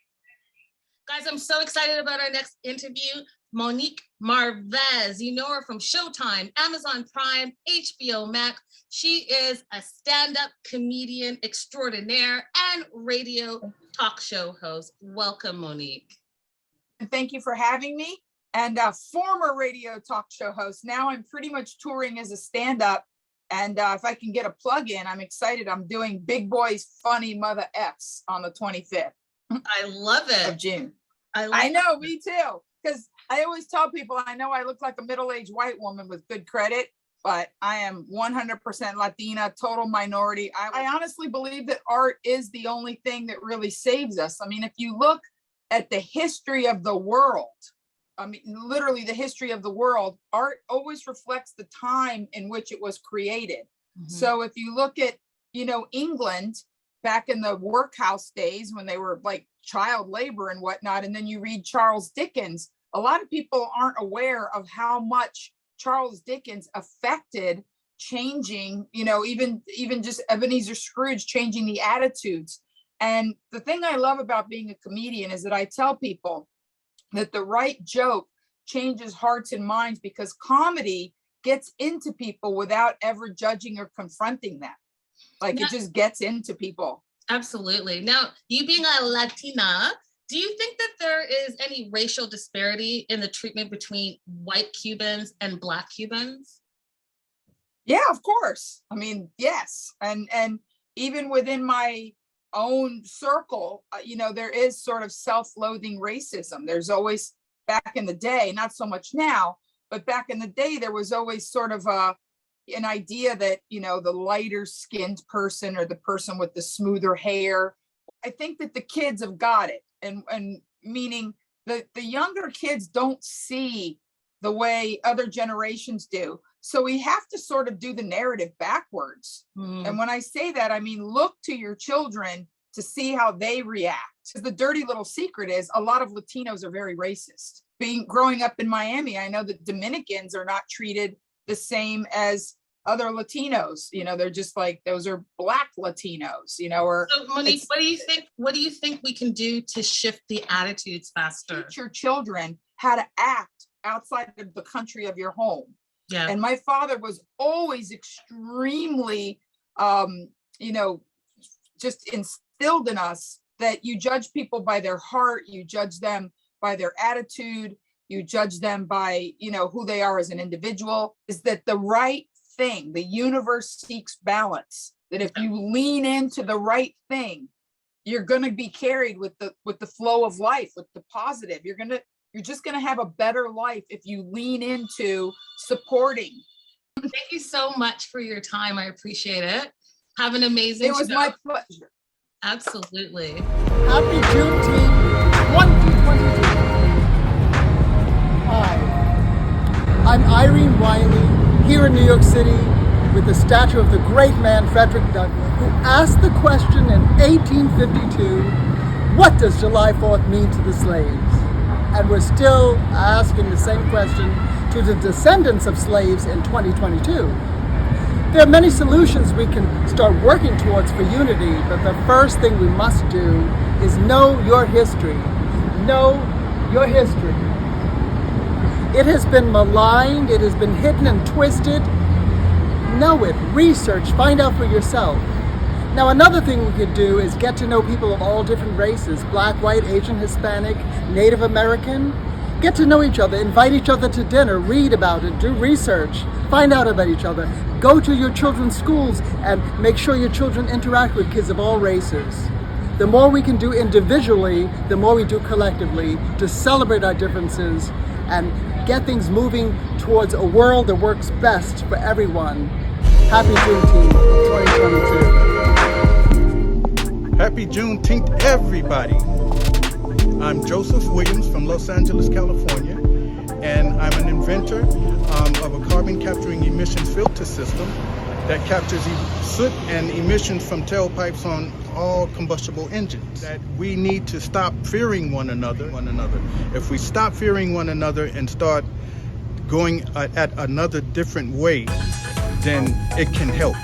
Guys, I'm so excited about our next interview. Monique Marvez, you know her from Showtime, Amazon Prime, HBO Max. She is a stand-up comedian extraordinaire and radio talk show host. Welcome, Monique. Thank you for having me. And a former radio talk show host. Now I'm pretty much touring as a stand-up. And if I can get a plug in, I'm excited. I'm doing Big Boy's Funny Mother F's on the 25th. I love it. Of June. I know, me too. Because I always tell people, I know I look like a middle-aged white woman with good credit, but I am 100% Latina, total minority. I honestly believe that art is the only thing that really saves us. I mean, if you look at the history of the world, I mean, literally the history of the world, art always reflects the time in which it was created. So if you look at, England back in the workhouse days when they were like child labor and whatnot, and then you read Charles Dickens, a lot of people aren't aware of how much Charles Dickens affected changing, even just Ebenezer Scrooge changing the attitudes. And the thing I love about being a comedian is that I tell people that the right joke changes hearts and minds, because comedy gets into people without ever judging or confronting them. Like it just gets into people. Absolutely. Now, you being a Latina, do you think that there is any racial disparity in the treatment between white Cubans and Black Cubans? Yeah, of course. I mean, yes. And even within my own circle, there is sort of self-loathing racism. There's always, back in the day, not so much now, but back in the day, there was always sort of an idea that, the lighter skinned person or the person with the smoother hair. I think that the kids have got it. And meaning the younger kids don't see the way other generations do. So we have to sort of do the narrative backwards. And when I say that, I mean, look to your children to see how they react. Because the dirty little secret is a lot of Latinos are very racist. Growing up in Miami, I know that Dominicans are not treated the same as other Latinos. They're just like, those are Black Latinos, or. So Monique, what do you think we can do to shift the attitudes faster? Teach your children how to act outside of the country of your home. Yeah. And my father was always extremely, just instilled in us that you judge people by their heart, you judge them by their attitude, you judge them by, who they are as an individual. Is that the right thing? The universe seeks balance. That if you lean into the right thing, you're going to be carried with the flow of life, with the positive. You're just going to have a better life if you lean into supporting. Thank you so much for your time. I appreciate it. Have an amazing It was my pleasure. Absolutely. Happy Juneteenth 2022. Hi, I'm IRENE Wiley, here in New York City with the statue of the great man Frederick Douglass, who asked the question in 1852, what does July 4th mean to the slaves? And we're still asking the same question to the descendants of slaves in 2022. There are many solutions we can start working towards for unity, but the first thing we must do is know your history. Know your history. It has been maligned, it has been hidden and twisted. Know it, research, find out for yourself. Now, another thing we could do is get to know people of all different races, Black, white, Asian, Hispanic, Native American. Get to know each other, invite each other to dinner, read about it, do research, find out about each other. Go to your children's schools and make sure your children interact with kids of all races. The more we can do individually, the more we do collectively to celebrate our differences and get things moving towards a world that works best for everyone. Happy Juneteenth 2022. Happy Juneteenth, everybody. I'm Joseph Williams from Los Angeles, California, and I'm an inventor of a carbon capturing emissions filter system that captures soot and emissions from tailpipes on all combustible engines. That we need to stop fearing one another. If we stop fearing one another and start going at another different way, then it can help.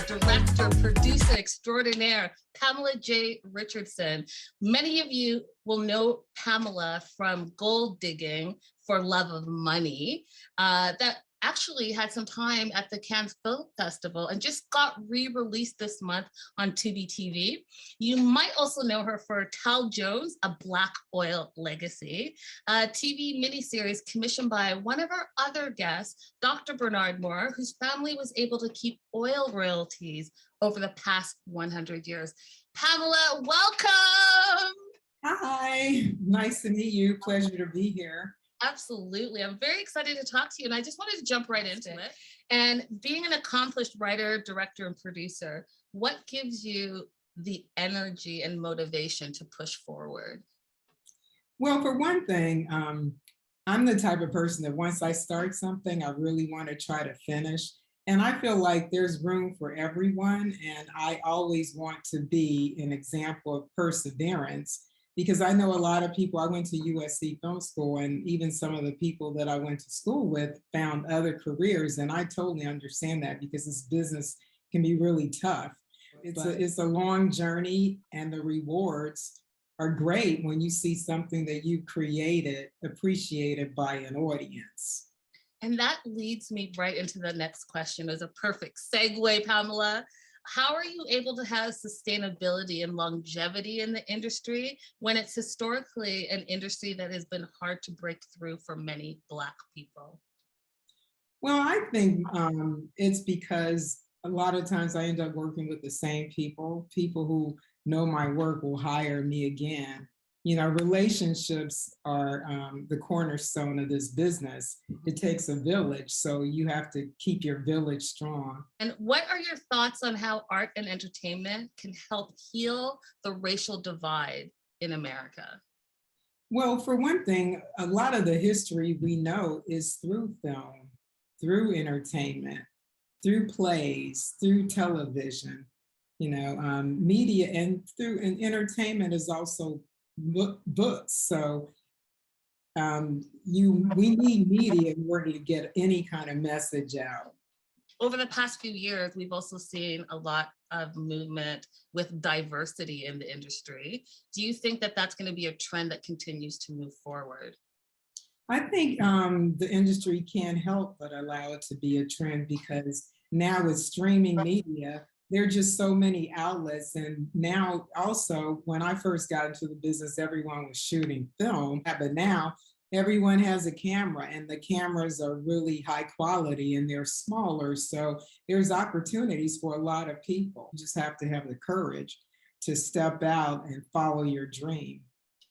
Director, producer extraordinaire, Pamela J. Richardson. Many of you will know Pamela from Gold Digging for Love of Money. That actually had some time at the Cannes Film Festival and just got re-released this month on Tubi TV. You might also know her for Tal Jones, A Black Oil Legacy, a TV miniseries commissioned by one of our other guests, Dr. Bernard Moore, whose family was able to keep oil royalties over the past 100 years. Pamela, welcome. Hi, nice to meet you. Pleasure to be here. Absolutely. I'm very excited to talk to you. And I just wanted to jump right into it. And being an accomplished writer, director, and producer, what gives you the energy and motivation to push forward? Well, for one thing, I'm the type of person that once I start something, I really want to try to finish. And I feel like there's room for everyone. And I always want to be an example of perseverance, because I know a lot of people. I went to USC Film School, and even some of the people that I went to school with found other careers. And I totally understand that, because this business can be really tough. It's a long journey, and the rewards are great when you see something that you created appreciated by an audience. And that leads me right into the next question. It was a perfect segue, Pamela. How are you able to have sustainability and longevity in the industry when it's historically an industry that has been hard to break through for many Black people? Well, I think it's because a lot of times I end up working with the same people who know my work will hire me again. You know, relationships are the cornerstone of this business. It takes a village, so you have to keep your village strong. And what are your thoughts on how art and entertainment can help heal the racial divide in America? Well, for one thing, a lot of the history we know is through film, through entertainment, through plays, through television. You know, media and entertainment is also books. So we need media in order to get any kind of message out. Over the past few years, we've also seen a lot of movement with diversity in the industry. Do you think that that's going to be a trend that continues to move forward? I think the industry can't help but allow it to be a trend, because now with streaming media, there are just so many outlets. And now also, when I first got into the business, everyone was shooting film, but now everyone has a camera, and the cameras are really high quality and they're smaller. So there's opportunities for a lot of people. You just have to have the courage to step out and follow your dream.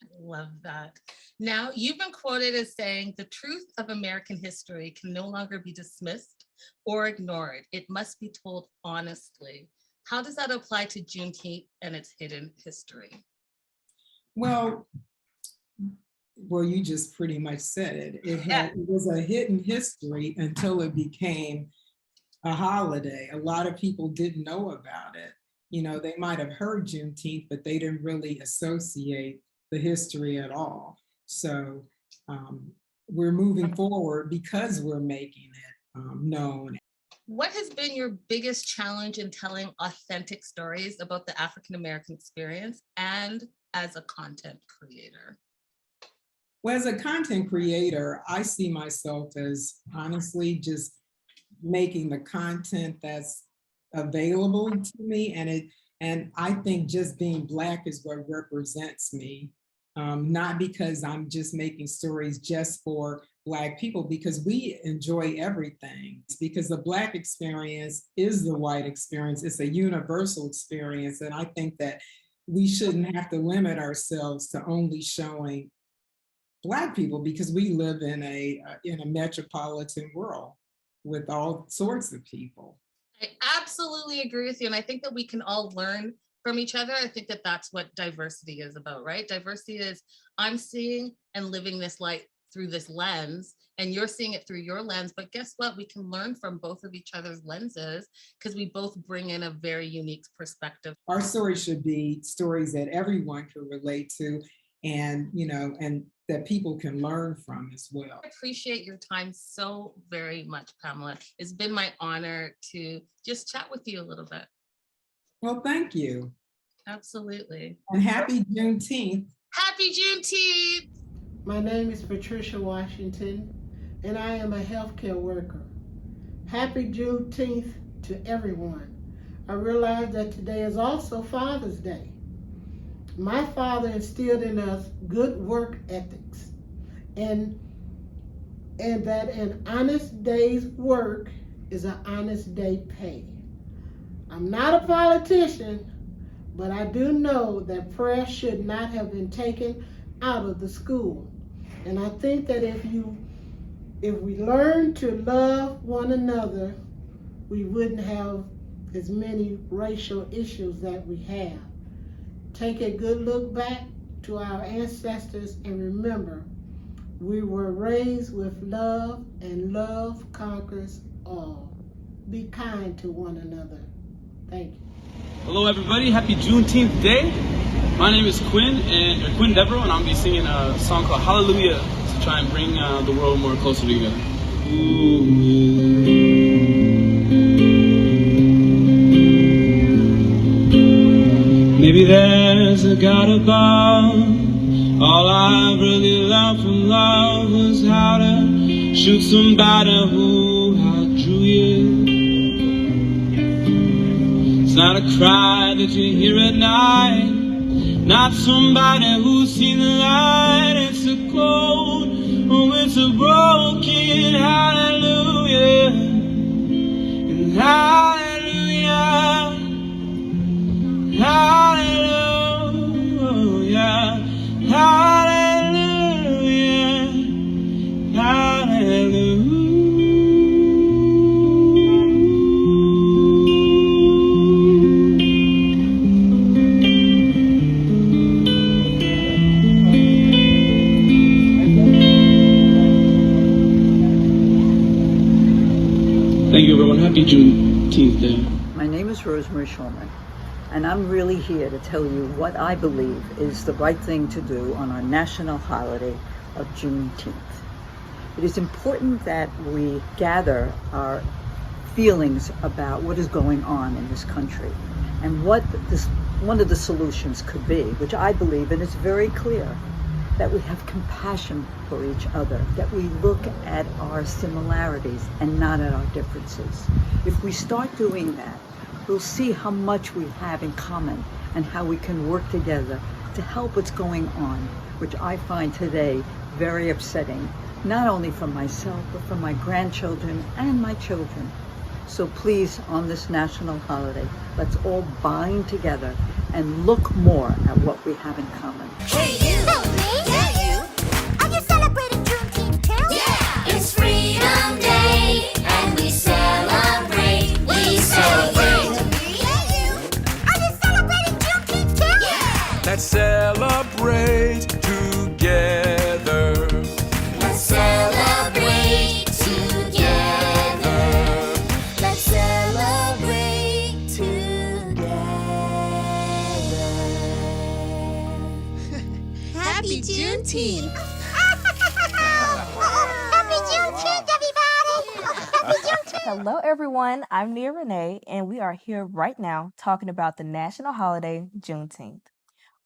I love that. Now, you've been quoted as saying, "The truth of American history can no longer be dismissed or ignored. It must be told honestly." How does that apply to Juneteenth and its hidden history? Well, you just pretty much said it. It was a hidden history until it became a holiday. A lot of people didn't know about it. You know, they might have heard Juneteenth, but they didn't really associate the history at all. So we're moving forward because we're making it known. What has been your biggest challenge in telling authentic stories about the African-American experience and as a content creator? Well, as a content creator, I see myself as honestly just making the content that's available to me. And I think just being Black is what represents me. Not because I'm just making stories just for Black people, because we enjoy everything. It's because the Black experience is the white experience. It's a universal experience. And I think that we shouldn't have to limit ourselves to only showing Black people, because we live in a metropolitan world with all sorts of people. I absolutely agree with you. And I think that we can all learn from each other. I think that that's what diversity is about, right? Diversity is, I'm seeing and living this light through this lens, and you're seeing it through your lens. But guess what? We can learn from both of each other's lenses, because we both bring in a very unique perspective. Our stories should be stories that everyone can relate to, and that people can learn from as well. I appreciate your time so very much, Pamela. It's been my honor to just chat with you a little bit. Well, thank you. Absolutely. And happy Juneteenth. Happy Juneteenth. My name is Patricia Washington, and I am a healthcare worker. Happy Juneteenth to everyone. I realize that today is also Father's Day. My father instilled in us good work ethics, and that an honest day's work is an honest day pay. I'm not a politician, but I do know that prayer should not have been taken out of the school. And I think that if we learn to love one another, we wouldn't have as many racial issues that we have. Take a good look back to our ancestors and remember We were raised with love, and love conquers all. Be kind to one another. Thank you. Hello everybody, happy Juneteenth Day. My name is Quinn Deverio, and I'm gonna be singing a song called Hallelujah to try and bring the world more closer together. Maybe there's a God above. All I really learned from love was how to shoot somebody who outdrew you. It's not a cry that you hear at night, not somebody who's seen the light. It's a cold, oh, it's a broken hallelujah, and hallelujah, hallelujah, hallelujah, hallelujah. Thank you, everyone. Happy Juneteenth Day. My name is Rosemary Shulman, and I'm really here to tell you what I believe is the right thing to do on our national holiday of Juneteenth. It is important that we gather our feelings about what is going on in this country and what one of the solutions could be, which I believe, and it's very clear, that we have compassion for each other, that we look at our similarities and not at our differences. If we start doing that, we'll see how much we have in common and how we can work together to help what's going on, which I find today very upsetting, not only for myself, but for my grandchildren and my children. So please, on this national holiday, let's all bind together and look more at what we have in common. Hey you! Yeah you! Are you celebrating Juneteenth too? Yeah! It's Freedom Day and we celebrate! We celebrate! Yeah you! Are you celebrating Juneteenth too? Yeah! Let's celebrate together. Let's celebrate together. Let's celebrate together. Happy Juneteenth! Happy Juneteenth, everybody! Happy Juneteenth! Hello, everyone. I'm Renee, and we are here right now talking about the national holiday, Juneteenth.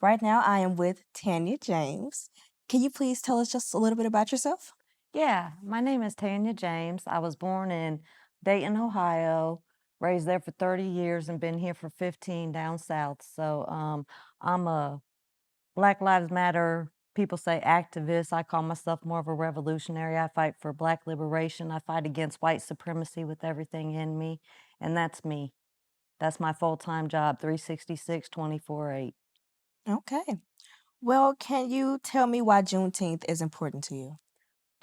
Right now, I am with Tanya James. Can you please tell us just a little bit about yourself? Yeah, my name is Tanya James. I was born in Dayton, Ohio, raised there for 30 years and been here for 15 down south. So I'm a Black Lives Matter, people say activist. I call myself more of a revolutionary. I fight for Black liberation. I fight against white supremacy with everything in me. And that's me. That's my full-time job, 366, 24/8. Okay. Well, can you tell me why Juneteenth is important to you?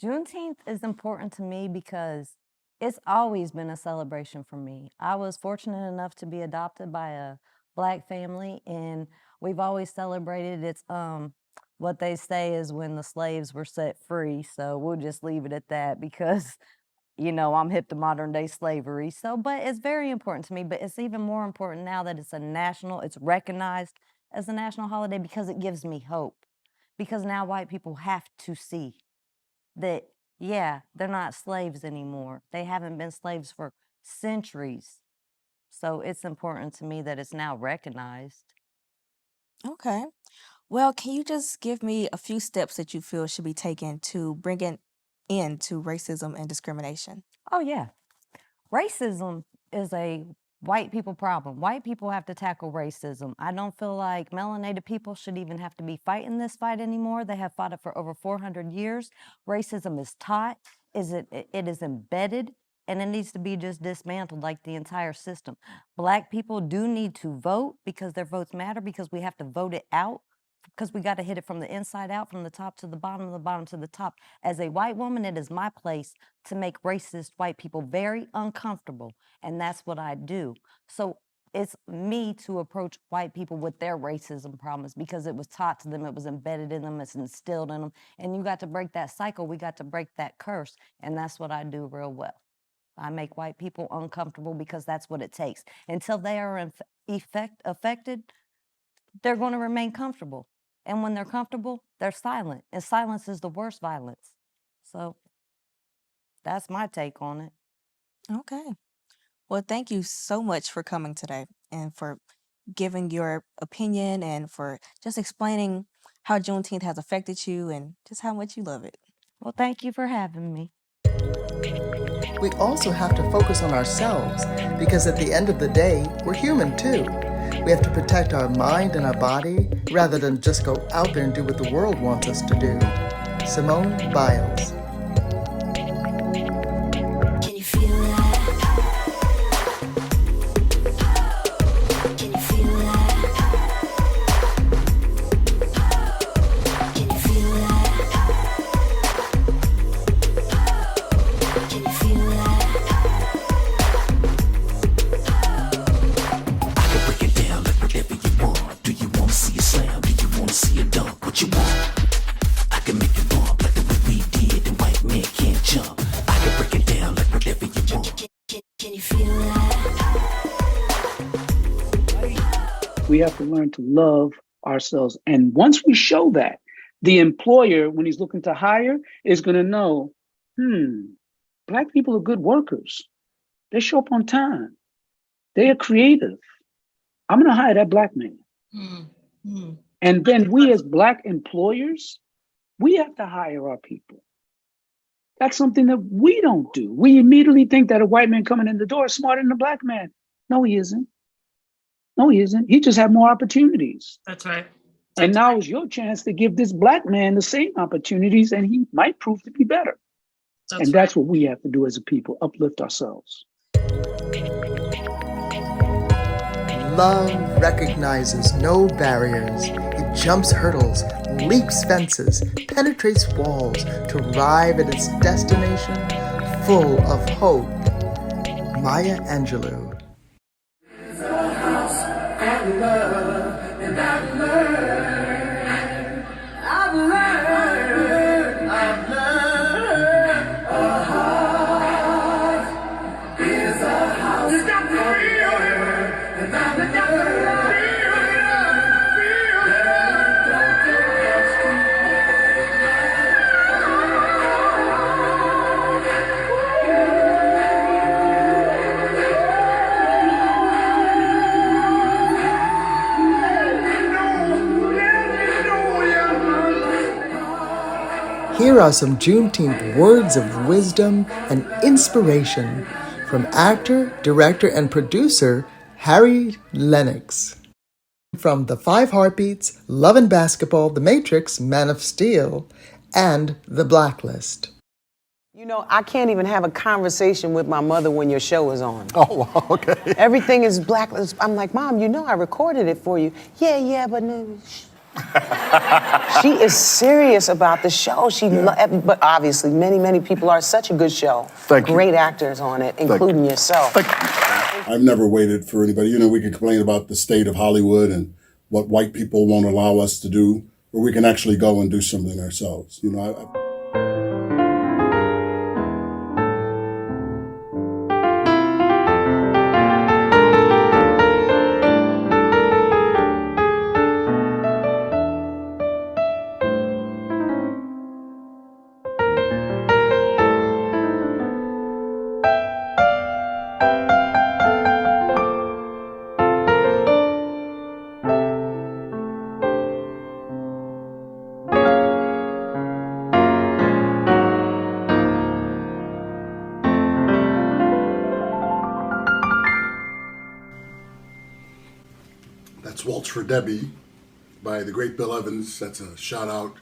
Juneteenth is important to me because it's always been a celebration for me. I was fortunate enough to be adopted by a Black family, and we've always celebrated it's what they say is when the slaves were set free. So we'll just leave it at that because I'm hip to modern day slavery. So, but it's very important to me, but it's even more important now that it's it's recognized as a national holiday because it gives me hope. Because now white people have to see that, yeah, they're not slaves anymore. They haven't been slaves for centuries. So it's important to me that it's now recognized. Okay. Well, can you just give me a few steps that you feel should be taken to bring an end to racism and discrimination? Oh, yeah. Racism is a white people problem. White people have to tackle racism. I don't feel like melanated people should even have to be fighting this fight anymore. They have fought it for over 400 years. Racism is taught, it is embedded, and it needs to be just dismantled like the entire system. Black people do need to vote because their votes matter, because we have to vote it out, because we got to hit it from the inside out, from the top to the bottom to the top. As a white woman, it is my place to make racist white people very uncomfortable, and that's what I do. So it's me to approach white people with their racism problems because it was taught to them, it was embedded in them, it's instilled in them. And you got to break that cycle. We got to break that curse. And that's what I do real well. I make white people uncomfortable because that's what it takes. Until they are affected, they're going to remain comfortable. And when they're comfortable, they're silent. And silence is the worst violence. So that's my take on it. Okay. Well, thank you so much for coming today and for giving your opinion and for just explaining how Juneteenth has affected you and just how much you love it. Well, thank you for having me. We also have to focus on ourselves because at the end of the day, we're human too. We have to protect our mind and our body rather than just go out there and do what the world wants us to do. Simone Biles. Can you feel that? Can you feel that? Can you feel that? Can you feel that? I can break it down like whatever you want. Do you want to see a slam? Do you want to see a dunk? What you want? I can make it bump like the way we did. The white man can't jump. I can break it down like whatever you want. Can you feel that? We have to learn to love ourselves. And once we show that, the employer, when he's looking to hire, is going to know, Black people are good workers. They show up on time. They are creative. I'm going to hire that Black man. And then we as Black employers, we have to hire our people. That's something that we don't do. We immediately think that a white man coming in the door is smarter than a Black man. No, he isn't. No, he isn't. He just had more opportunities. That's right. And now is your chance to give this Black man the same opportunities, and he might prove to be better. That's what we have to do as a people, uplift ourselves. Love recognizes no barriers. It jumps hurdles, leaps fences, penetrates walls to arrive at its destination full of hope. Maya Angelou. Here are some Juneteenth words of wisdom and inspiration from actor, director, and producer Harry Lennox. From The Five Heartbeats, Love and Basketball, The Matrix, Man of Steel, and The Blacklist. You know, I can't even have a conversation with my mother when your show is on. Oh, okay. Everything is Blacklist. I'm like, Mom, you know I recorded it for you. Yeah, but no. She is serious about the show. But obviously, many people are. Such a good show. Thank you. Great actors on it, including yourself. I've never waited for anybody. You know, we can complain about the state of Hollywood and what white people won't allow us to do, or we can actually go and do something ourselves. You know, That's Waltz for Debbie by the great Bill Evans. That's a shout out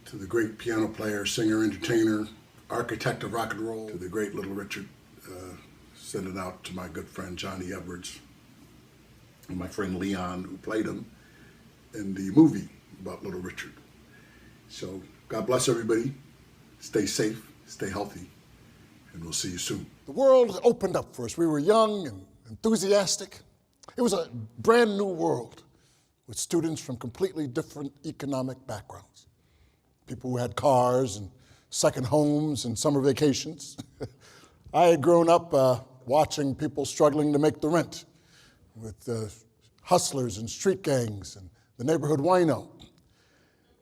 to the great piano player, singer, entertainer, architect of rock and roll, to the great Little Richard. Send it out to my good friend Johnny Edwards and my friend Leon, who played him in the movie about Little Richard. So God bless everybody. Stay safe, stay healthy, and we'll see you soon. The world opened up for us. We were young and enthusiastic. It was a brand new world with students from completely different economic backgrounds. People who had cars and second homes and summer vacations. I had grown up watching people struggling to make the rent with hustlers and street gangs and the neighborhood wino.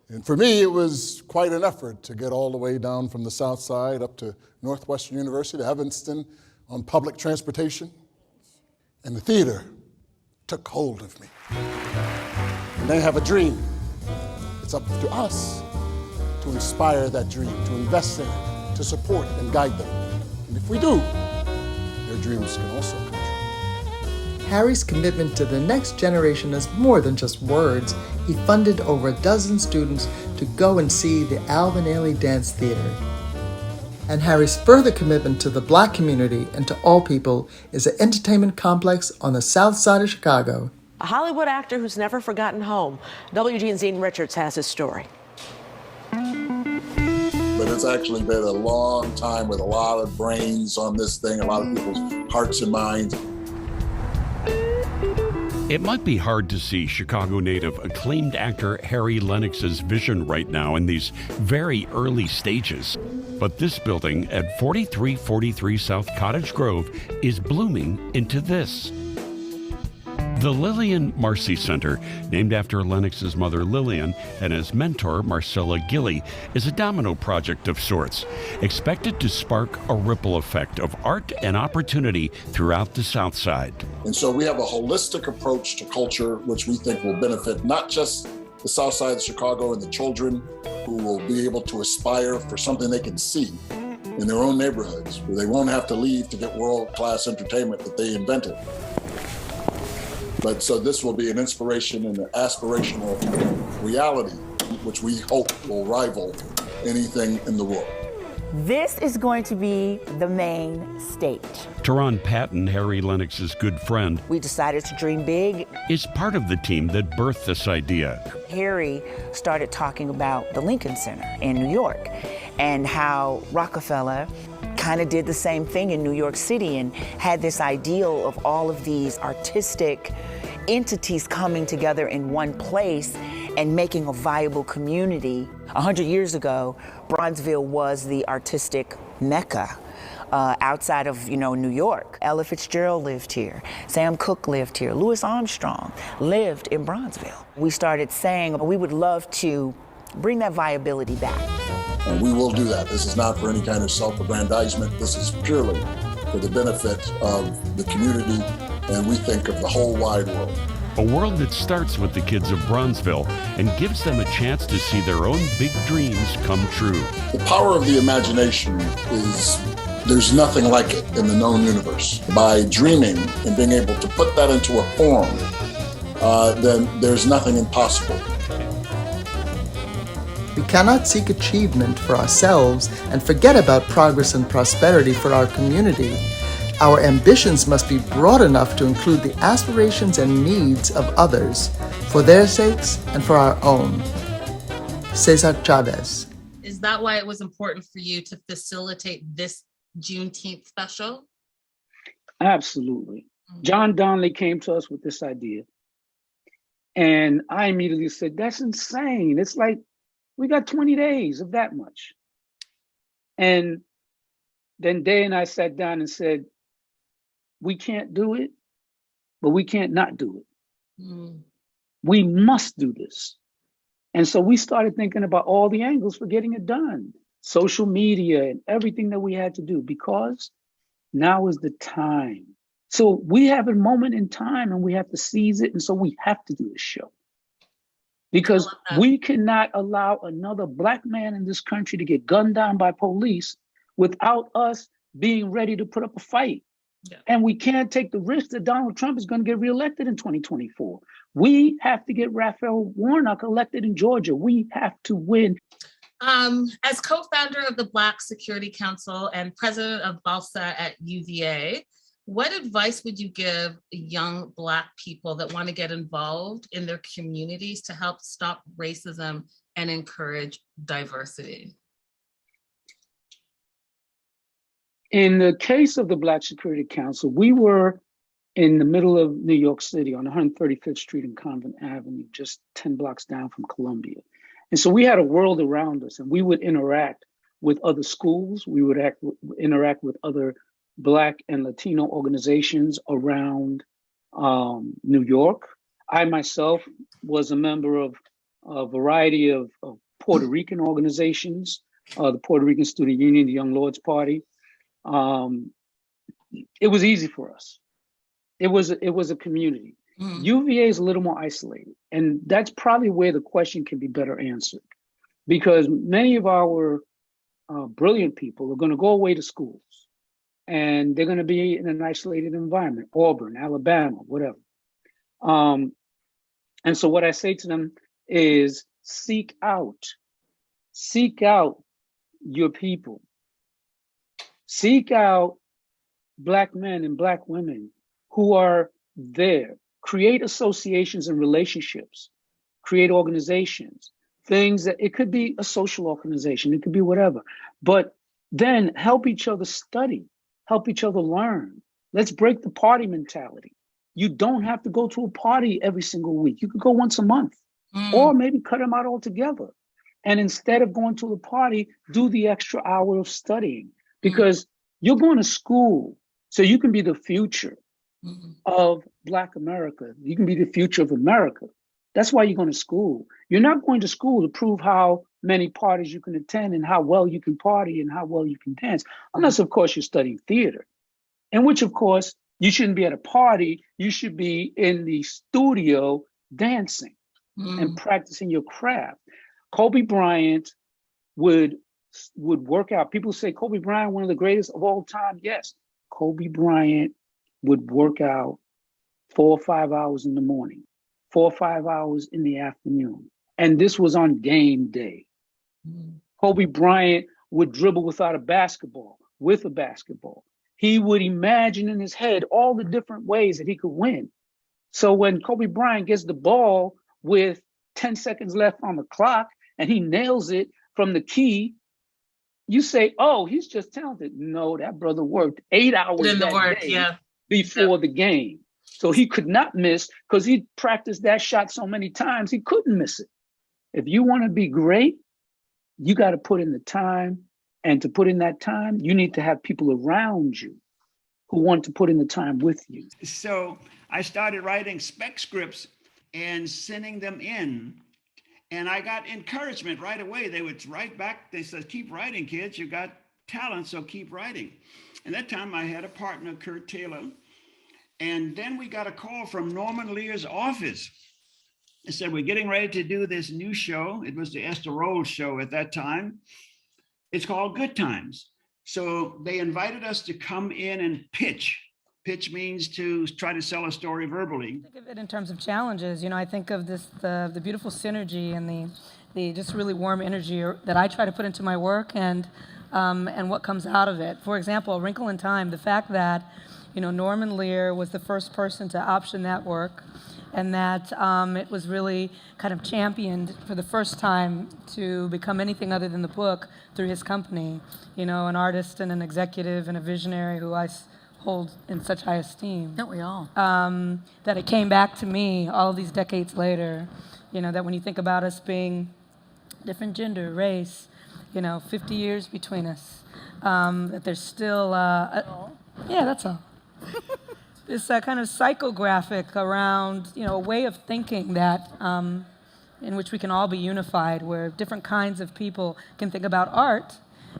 And for me, it was quite an effort to get all the way down from the South Side up to Northwestern University to Evanston on public transportation. And the theater took hold of me. And they have a dream. It's up to us to inspire that dream, to invest in it, to support and guide them. And if we do, their dreams can also come true. Harry's commitment to the next generation is more than just words. He funded over a dozen students to go and see the Alvin Ailey Dance Theater. And Harry's further commitment to the Black community and to all people is an entertainment complex on the south side of Chicago. A Hollywood actor who's never forgotten home. WGN's Zine Richards has his story. But it's actually been a long time with a lot of brains on this thing, a lot of people's hearts and minds. It might be hard to see Chicago native acclaimed actor Harry Lennox's vision right now in these very early stages. But this building at 4343 South Cottage Grove is blooming into this. The Lillian Marcy Center, named after Lennox's mother Lillian and his mentor Marcella Gilly, is a domino project of sorts, expected to spark a ripple effect of art and opportunity throughout the South Side. And so we have a holistic approach to culture, which we think will benefit not just the South Side of Chicago and the children who will be able to aspire for something they can see in their own neighborhoods, where they won't have to leave to get world-class entertainment that they invented. But so this will be an inspiration and an aspirational reality, which we hope will rival anything in the world. This is going to be the main stage. Teron Patton, Harry Lennox's good friend, We decided to dream big. is part of the team that birthed this idea. Harry started talking about the Lincoln Center in New York and how Rockefeller kind of did the same thing in New York City and had this ideal of all of these artistic entities coming together in one place and making a viable community. 100 years ago, Bronzeville was the artistic mecca outside of, New York. Ella Fitzgerald lived here. Sam Cooke lived here. Louis Armstrong lived in Bronzeville. We started saying we would love to bring that viability back. And we will do that. This is not for any kind of self-aggrandizement. This is purely for the benefit of the community, and we think of the whole wide world. A world that starts with the kids of Bronzeville and gives them a chance to see their own big dreams come true. The power of the imagination there's nothing like it in the known universe. By dreaming and being able to put that into a form, then there's nothing impossible. We cannot seek achievement for ourselves and forget about progress and prosperity for our community. Our ambitions must be broad enough to include the aspirations and needs of others, for their sakes and for our own. Cesar Chavez. Is that why it was important for you to facilitate this Juneteenth special? Absolutely. John Donley came to us with this idea. And I immediately said, that's insane. It's like, we got 20 days of that much. And then Day and I sat down and said, we can't do it, but we can't not do it. We must do this. And so we started thinking about all the angles for getting it done. Social media and everything that we had to do, because now is the time. So we have a moment in time and we have to seize it. And so we have to do this show. Because we cannot allow another Black man in this country to get gunned down by police without us being ready to put up a fight. Yeah. And we can't take the risk that Donald Trump is going to get reelected in 2024. We have to get Raphael Warnock elected in Georgia. We have to win. As co-founder of the Black Security Council and president of BALSA at UVA, what advice would you give young Black people that want to get involved in their communities to help stop racism and encourage diversity? In the case of the Black Security Council, we were in the middle of New York City on 135th Street and Convent Avenue, just 10 blocks down from Columbia. And so we had a world around us, and we would interact with other schools. We would interact with other Black and Latino organizations around New York. I myself was a member of a variety of Puerto Rican organizations, the Puerto Rican Student Union, the Young Lords Party. It was easy for us. It was a community. UVA is a little more isolated, and that's probably where the question can be better answered, because many of our brilliant people are going to go away to schools, and they're going to be in an isolated environment, Auburn, Alabama, whatever. And so what I say to them is seek out your people. Seek out Black men and Black women who are there. Create associations and relationships. Create organizations. Things that, it could be a social organization, it could be whatever. But then help each other study, help each other learn. Let's break the party mentality. You don't have to go to a party every single week. You could go once a month, or maybe cut them out altogether. And instead of going to the party, do the extra hour of studying, because you're going to school so you can be the future of Black America. You can be the future of America. That's why you're going to school. You're not going to school to prove how many parties you can attend and how well you can party and how well you can dance, unless, of course, you're studying theater, in which, of course, you shouldn't be at a party. You should be in the studio dancing and practicing your craft. Kobe Bryant would work out. People say Kobe Bryant, one of the greatest of all time. Yes, Kobe Bryant would work out 4 or 5 hours in the morning, 4 or 5 hours in the afternoon. And this was on game day. Kobe Bryant would dribble without a basketball, with a basketball. He would imagine in his head all the different ways that he could win. So when Kobe Bryant gets the ball with 10 seconds left on the clock and he nails it from the key, you say, oh, he's just talented. No, that brother worked 8 hours that day before the game. So he could not miss, because he practiced that shot so many times, he couldn't miss it. If you want to be great, you got to put in the time. And to put in that time, you need to have people around you who want to put in the time with you. So I started writing spec scripts and sending them in. And I got encouragement right away. They would write back. They said, keep writing, kids. You got talent, so keep writing. And that time I had a partner, Kurt Taylor. And then we got a call from Norman Lear's office. They said, we're getting ready to do this new show. It was the Esther Roll show at that time. It's called Good Times. So they invited us to come in and pitch. Pitch means to try to sell a story verbally. I think of it in terms of challenges. You know, I think of this, the beautiful synergy and the just really warm energy that I try to put into my work and what comes out of it. For example, A Wrinkle in Time, the fact that, you know, Norman Lear was the first person to option that work, and that it was really kind of championed for the first time to become anything other than the book through his company. You know, an artist and an executive and a visionary who I hold in such high esteem. Don't we all? That it came back to me all these decades later. You know, that when you think about us being different gender, race, you know, 50 years between us, that there's still, yeah, that's all. This kind of psychographic around, you know, a way of thinking that in which we can all be unified, where different kinds of people can think about art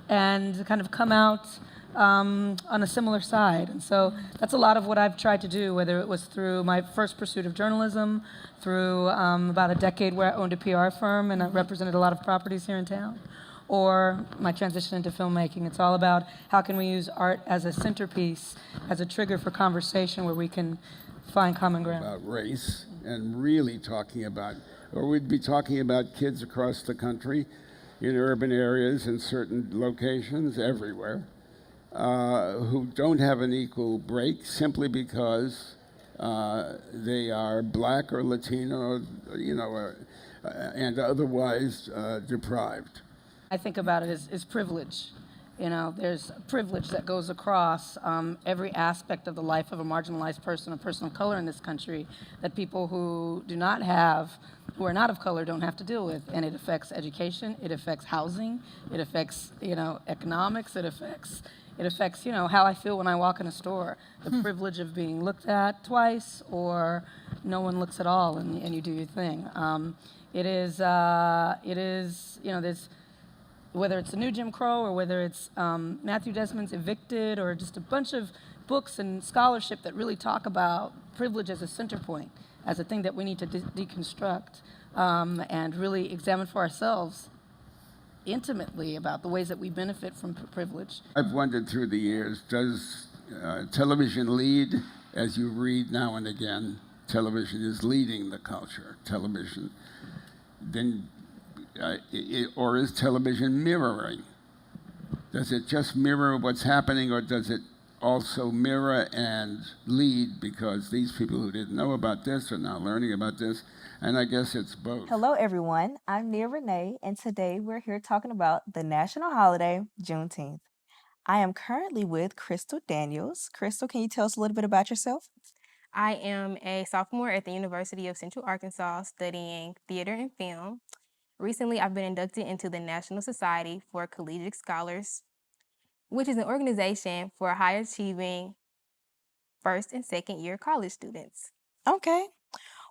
and kind of come out on a similar side. And so that's a lot of what I've tried to do, whether it was through my first pursuit of journalism, through about a decade where I owned a PR firm and I represented a lot of properties here in town, or my transition into filmmaking. It's all about how can we use art as a centerpiece, as a trigger for conversation where we can find common ground. About race and really talking about, or we'd be talking about kids across the country in urban areas in certain locations everywhere who don't have an equal break simply because they are Black or Latino, you know, and otherwise deprived. I think about it as privilege. there's privilege that goes across every aspect of the life of a marginalized person, a person of color in this country, that people who are not of color don't have to deal with. And it affects education, it affects housing, it affects, economics, it affects, how I feel when I walk in a store. The privilege of being looked at twice or no one looks at all and you do your thing. There's, whether it's the new Jim Crow or whether it's Matthew Desmond's Evicted or just a bunch of books and scholarship that really talk about privilege as a center point, as a thing that we need to deconstruct and really examine for ourselves intimately about the ways that we benefit from privilege. I've wondered through the years, does television lead? As you read now and again, television is leading the culture. Television, then, or is television mirroring? Does it just mirror what's happening, or does it also mirror and lead, because these people who didn't know about this are now learning about this? And I guess it's both. Hello, everyone. I'm Renee, and today we're here talking about the national holiday, Juneteenth. I am currently with Crystal Daniels. Crystal, can you tell us a little bit about yourself? I am a sophomore at the University of Central Arkansas studying theater and film. Recently, I've been inducted into the National Society for Collegiate Scholars, which is an organization for high achieving first and second year college students. Okay.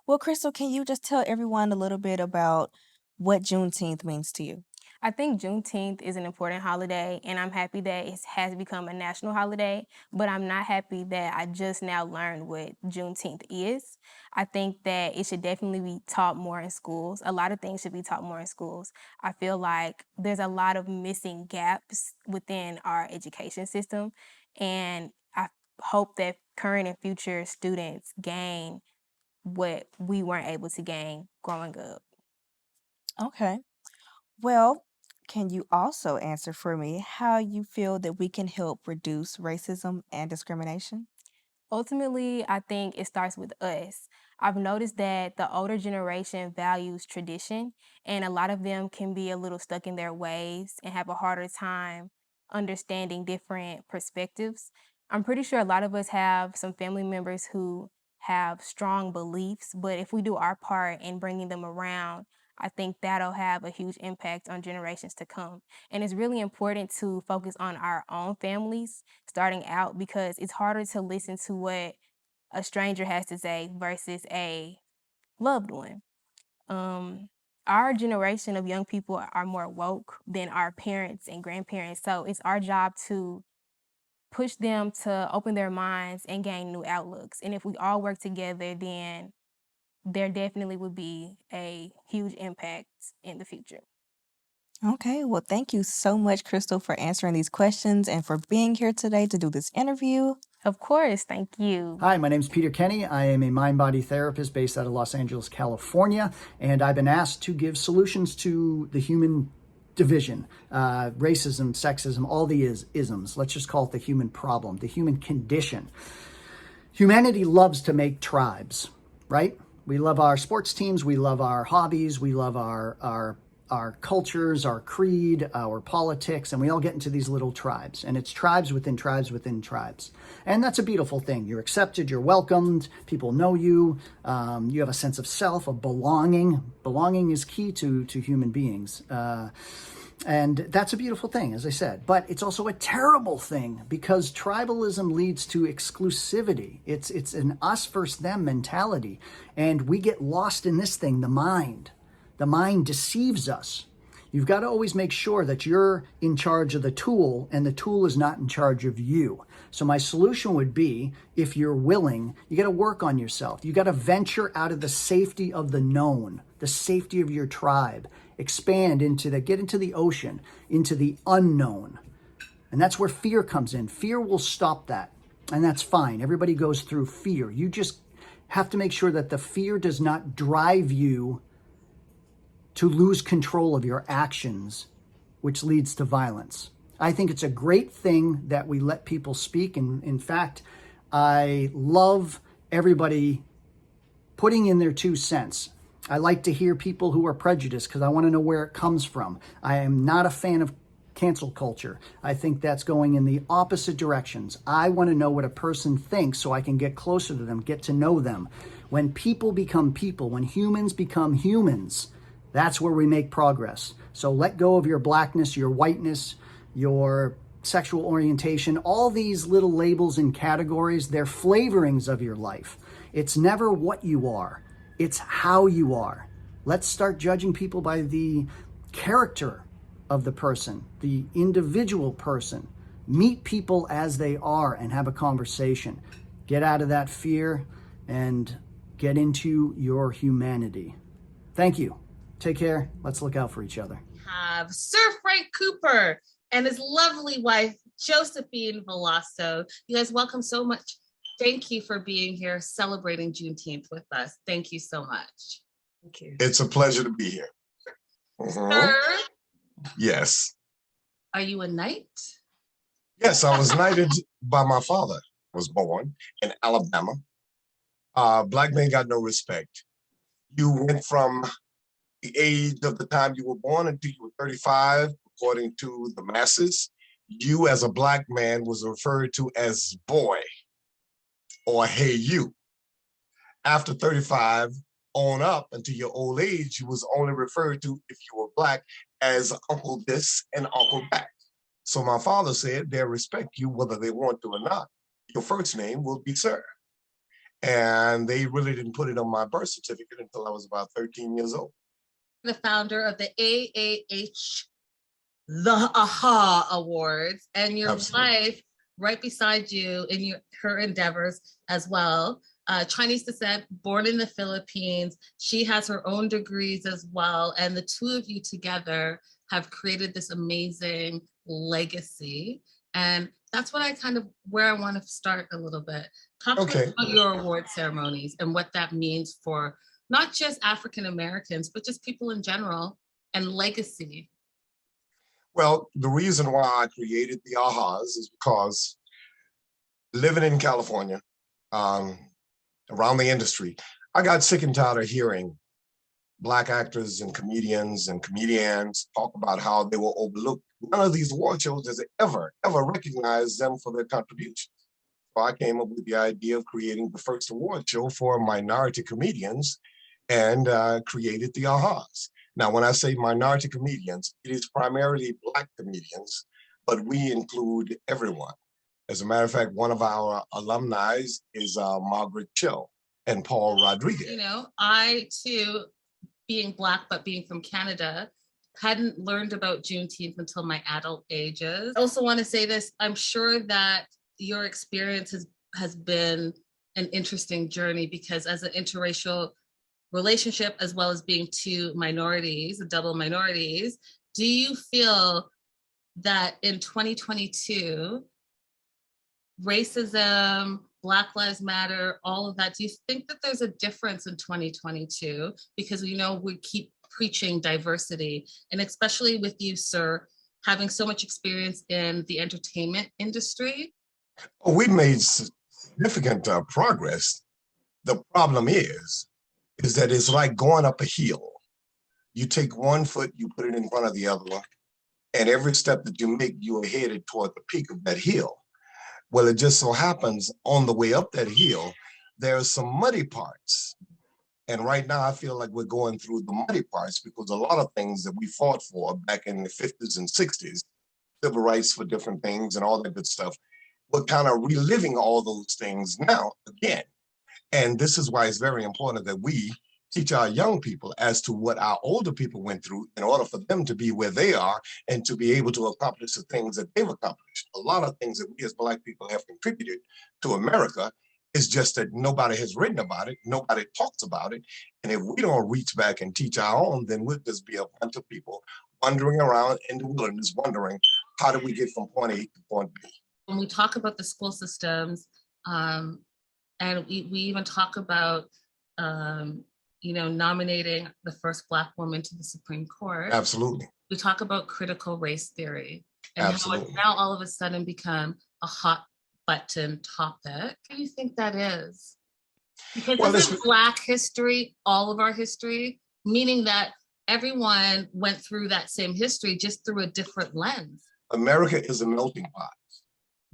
Well, Crystal, can you just tell everyone a little bit about what Juneteenth means to you? I think Juneteenth is an important holiday, and I'm happy that it has become a national holiday, but I'm not happy that I just now learned what Juneteenth is. I think that it should definitely be taught more in schools. A lot of things should be taught more in schools. I feel like there's a lot of missing gaps within our education system, and I hope that current and future students gain what we weren't able to gain growing up. Okay. Well, can you also answer for me how you feel that we can help reduce racism and discrimination? Ultimately, I think it starts with us. I've noticed that the older generation values tradition, and a lot of them can be a little stuck in their ways and have a harder time understanding different perspectives. I'm pretty sure a lot of us have some family members who have strong beliefs, but if we do our part in bringing them around, I think that'll have a huge impact on generations to come. And it's really important to focus on our own families starting out, because it's harder to listen to what a stranger has to say versus a loved one. Our generation of young people are more woke than our parents and grandparents. So it's our job to push them to open their minds and gain new outlooks. And if we all work together, then there definitely would be a huge impact in the future. Okay, well, thank you so much, Crystal, for answering these questions and for being here today to do this interview. Of course, thank you. Hi, my name is Peter Kenny. I am a mind-body therapist based out of Los Angeles, California, and I've been asked to give solutions to the human division, racism, sexism, all the isms. Let's just call it the human problem, the human condition. Humanity loves to make tribes, right? We love our sports teams, we love our hobbies, we love our cultures, our creed, our politics, and we all get into these little tribes. And it's tribes within tribes within tribes. And that's a beautiful thing. You're accepted, you're welcomed, people know you, you have a sense of self, of belonging. Belonging is key to human beings. And that's a beautiful thing, as I said. But it's also a terrible thing, because tribalism leads to exclusivity. It's an us versus them mentality. And we get lost in this thing, the mind. The mind deceives us. You've got to always make sure that you're in charge of the tool and the tool is not in charge of you. So my solution would be, if you're willing, you got to work on yourself. You got to venture out of the safety of the known, the safety of your tribe. Expand get into the ocean, into the unknown. And that's where fear comes in. Fear will stop that. And that's fine. Everybody goes through fear. You just have to make sure that the fear does not drive you to lose control of your actions, which leads to violence. I think it's a great thing that we let people speak. And in fact, I love everybody putting in their 2 cents. I like to hear people who are prejudiced because I want to know where it comes from. I am not a fan of cancel culture. I think that's going in the opposite directions. I want to know what a person thinks so I can get closer to them, get to know them. When people become people, when humans become humans, that's where we make progress. So let go of your blackness, your whiteness, your sexual orientation, all these little labels and categories, they're flavorings of your life. It's never what you are, it's how you are. Let's start judging people by the character of the person, the individual person. Meet people as they are and have a conversation. Get out of that fear and get into your humanity. Thank you. Take care. Let's look out for each other. Have Sir Frank Cooper and his lovely wife, Josephine Veloso. You guys, welcome so much. Thank you for being here celebrating Juneteenth with us. Thank you so much. Thank you. It's a pleasure to be here. Sir, Yes. are you a knight? Yes, I was knighted by my father. Was born in Alabama. Black men got no respect. You went from the age of the time you were born until you were 35, according to the masses. You as a Black man was referred to as boy or hey you. After 35 on up until your old age, you was only referred to, if you were Black, as Uncle this and Uncle that. So my father said they'll respect you whether they want to or not. Your first name will be Sir. And they really didn't put it on my birth certificate until I was about 13 years old. The founder of the AAH, the AHA Awards, and your wife right beside you in her endeavors as well. Chinese descent, born in the Philippines. She has her own degrees as well. And the two of you together have created this amazing legacy. And that's what where I want to start a little bit. Talk to us about your award ceremonies and what that means for not just African Americans, but just people in general and legacy. Well, the reason why I created the AHAs is because living in California, around the industry, I got sick and tired of hearing Black actors and comedians talk about how they were overlooked. None of these award shows has ever recognized them for their contributions. So I came up with the idea of creating the first award show for minority comedians and created the AHAs. Now, when I say minority comedians, it is primarily Black comedians, but we include everyone. As a matter of fact, one of our alumni is Margaret Cho and Paul Rodriguez. You know, I too, being Black, but being from Canada, hadn't learned about Juneteenth until my adult ages. I also want to say this, I'm sure that your experience has been an interesting journey because as an interracial relationship, as well as being two minorities, double minorities, do you feel that in 2022, racism, Black Lives Matter, all of that, do you think that there's a difference in 2022? Because we know we keep preaching diversity, and especially with you, sir, having so much experience in the entertainment industry. We made significant progress. The problem is that it's like going up a hill. You take one foot, you put it in front of the other one, and every step that you make, you are headed toward the peak of that hill. Well, it just so happens on the way up that hill, there are some muddy parts. And right now I feel like we're going through the muddy parts because a lot of things that we fought for back in the 50s and 60s, civil rights for different things and all that good stuff, we're kind of reliving all those things now again. And this is why it's very important that we teach our young people as to what our older people went through in order for them to be where they are and to be able to accomplish the things that they've accomplished. A lot of things that we as Black people have contributed to America is just that nobody has written about it, nobody talks about it. And if we don't reach back and teach our own, then we'll just be a bunch of people wandering around in the wilderness wondering, how do we get from point A to point B? When we talk about the school systems, and we even talk about nominating the first Black woman to the Supreme Court. Absolutely. We talk about critical race theory and Absolutely. how it's now all of a sudden become a hot button topic. What do you think that is? Because isn't Black history all of our history? Meaning that everyone went through that same history just through a different lens. America is a melting pot.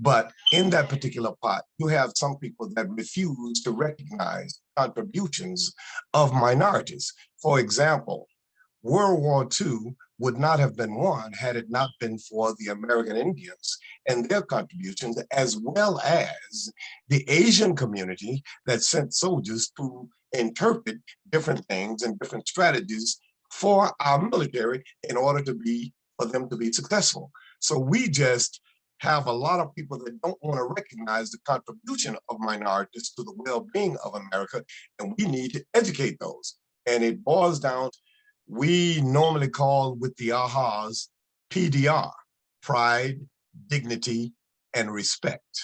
But in that particular pot, you have some people that refuse to recognize contributions of minorities. For example, World War II would not have been won had it not been for the American Indians and their contributions, as well as the Asian community that sent soldiers to interpret different things and different strategies for our military in order for them to be successful. So we just have a lot of people that don't want to recognize the contribution of minorities to the well-being of America, and we need to educate those. And it boils down, we normally call with the ahas, PDR, pride, dignity, and respect.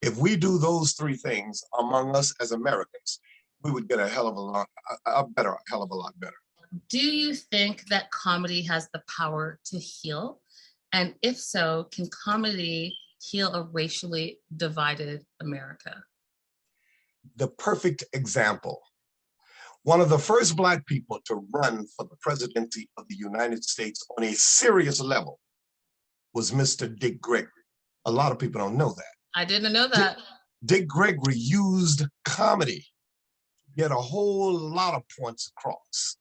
If we do those three things among us as Americans, we would get a hell of a lot better. Do you think that comedy has the power to heal? And if so, can comedy heal a racially divided America? The perfect example. One of the first Black people to run for the presidency of the United States on a serious level was Mr. Dick Gregory. A lot of people don't know that. I didn't know that. Dick Gregory used comedy to get a whole lot of points across.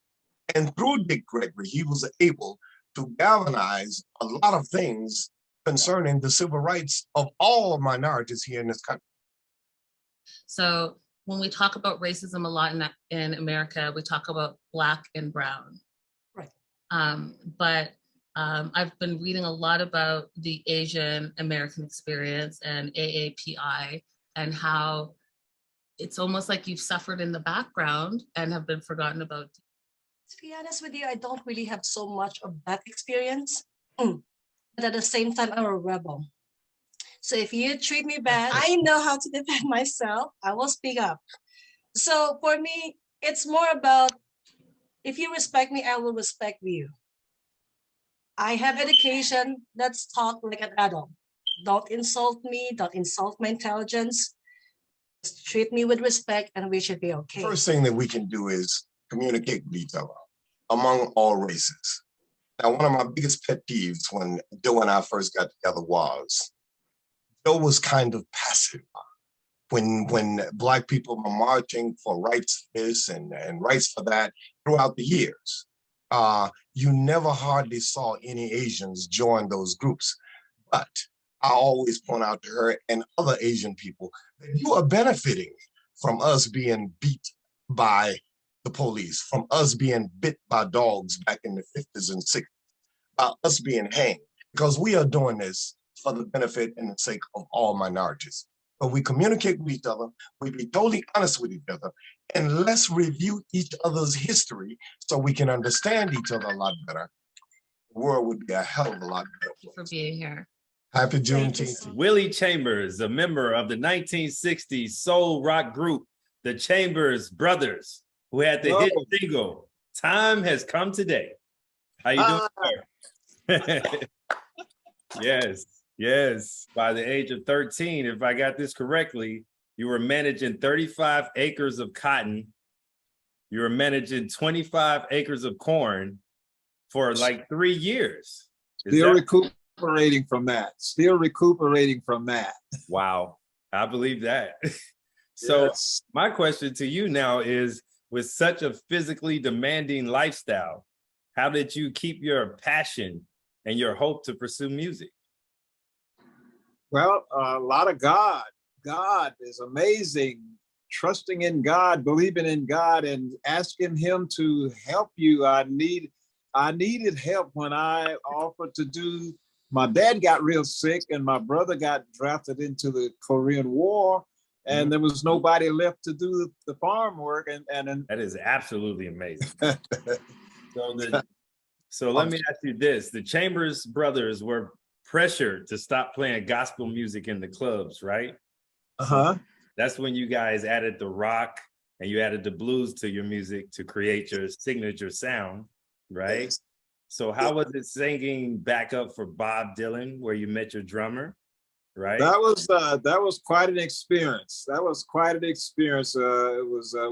And through Dick Gregory, he was able to galvanize a lot of things concerning the civil rights of all minorities here in this country. So when we talk about racism a lot in America, we talk about Black and brown. Right. But I've been reading a lot about the Asian American experience and AAPI and how it's almost like you've suffered in the background and have been forgotten about. To be honest with you, I don't really have so much of that experience. But at the same time, I'm a rebel. So if you treat me bad, I know how to defend myself. I will speak up. So for me, it's more about, if you respect me, I will respect you. I have education. Let's talk like an adult. Don't insult me. Don't insult my intelligence. Just treat me with respect and we should be okay. First thing that we can do is communicate with each other among all races. Now, one of my biggest pet peeves when Joe and I first got together was, Joe was kind of passive. When Black people were marching for rights for this and rights for that throughout the years, you never hardly saw any Asians join those groups. But I always point out to her and other Asian people that you are benefiting from us being beat by the police, from us being bit by dogs back in the 50s and 60s, by us being hanged, because we are doing this for the benefit and the sake of all minorities. But we communicate with each other, we be totally honest with each other, and let's review each other's history so we can understand each other a lot better. The world would be a hell of a lot better. Thank you for being here. Happy Juneteenth. Willie Chambers, a member of the 1960s soul rock group, the Chambers Brothers, who had the hit single, "Time Has Come Today." How you doing, sir? Yes. By the age of 13, if I got this correctly, you were managing 35 acres of cotton. You were managing 25 acres of corn for like 3 years. Still recuperating from that. Wow, I believe that. So yes. My question to you now is, with such a physically demanding lifestyle, how did you keep your passion and your hope to pursue music? Well, a lot of God. God is amazing. Trusting in God, believing in God, and asking Him to help you. I needed help when I offered to do. My dad got real sick, and my brother got drafted into the Korean War, and there was nobody left to do the farm work. And that is absolutely amazing. So let me ask you this: the Chambers Brothers were pressured to stop playing gospel music in the clubs, right? Uh-huh. That's when you guys added the rock and you added the blues to your music to create your signature sound, right? Yes. So how was it singing backup for Bob Dylan, where you met your drummer? right? That was quite an experience. It was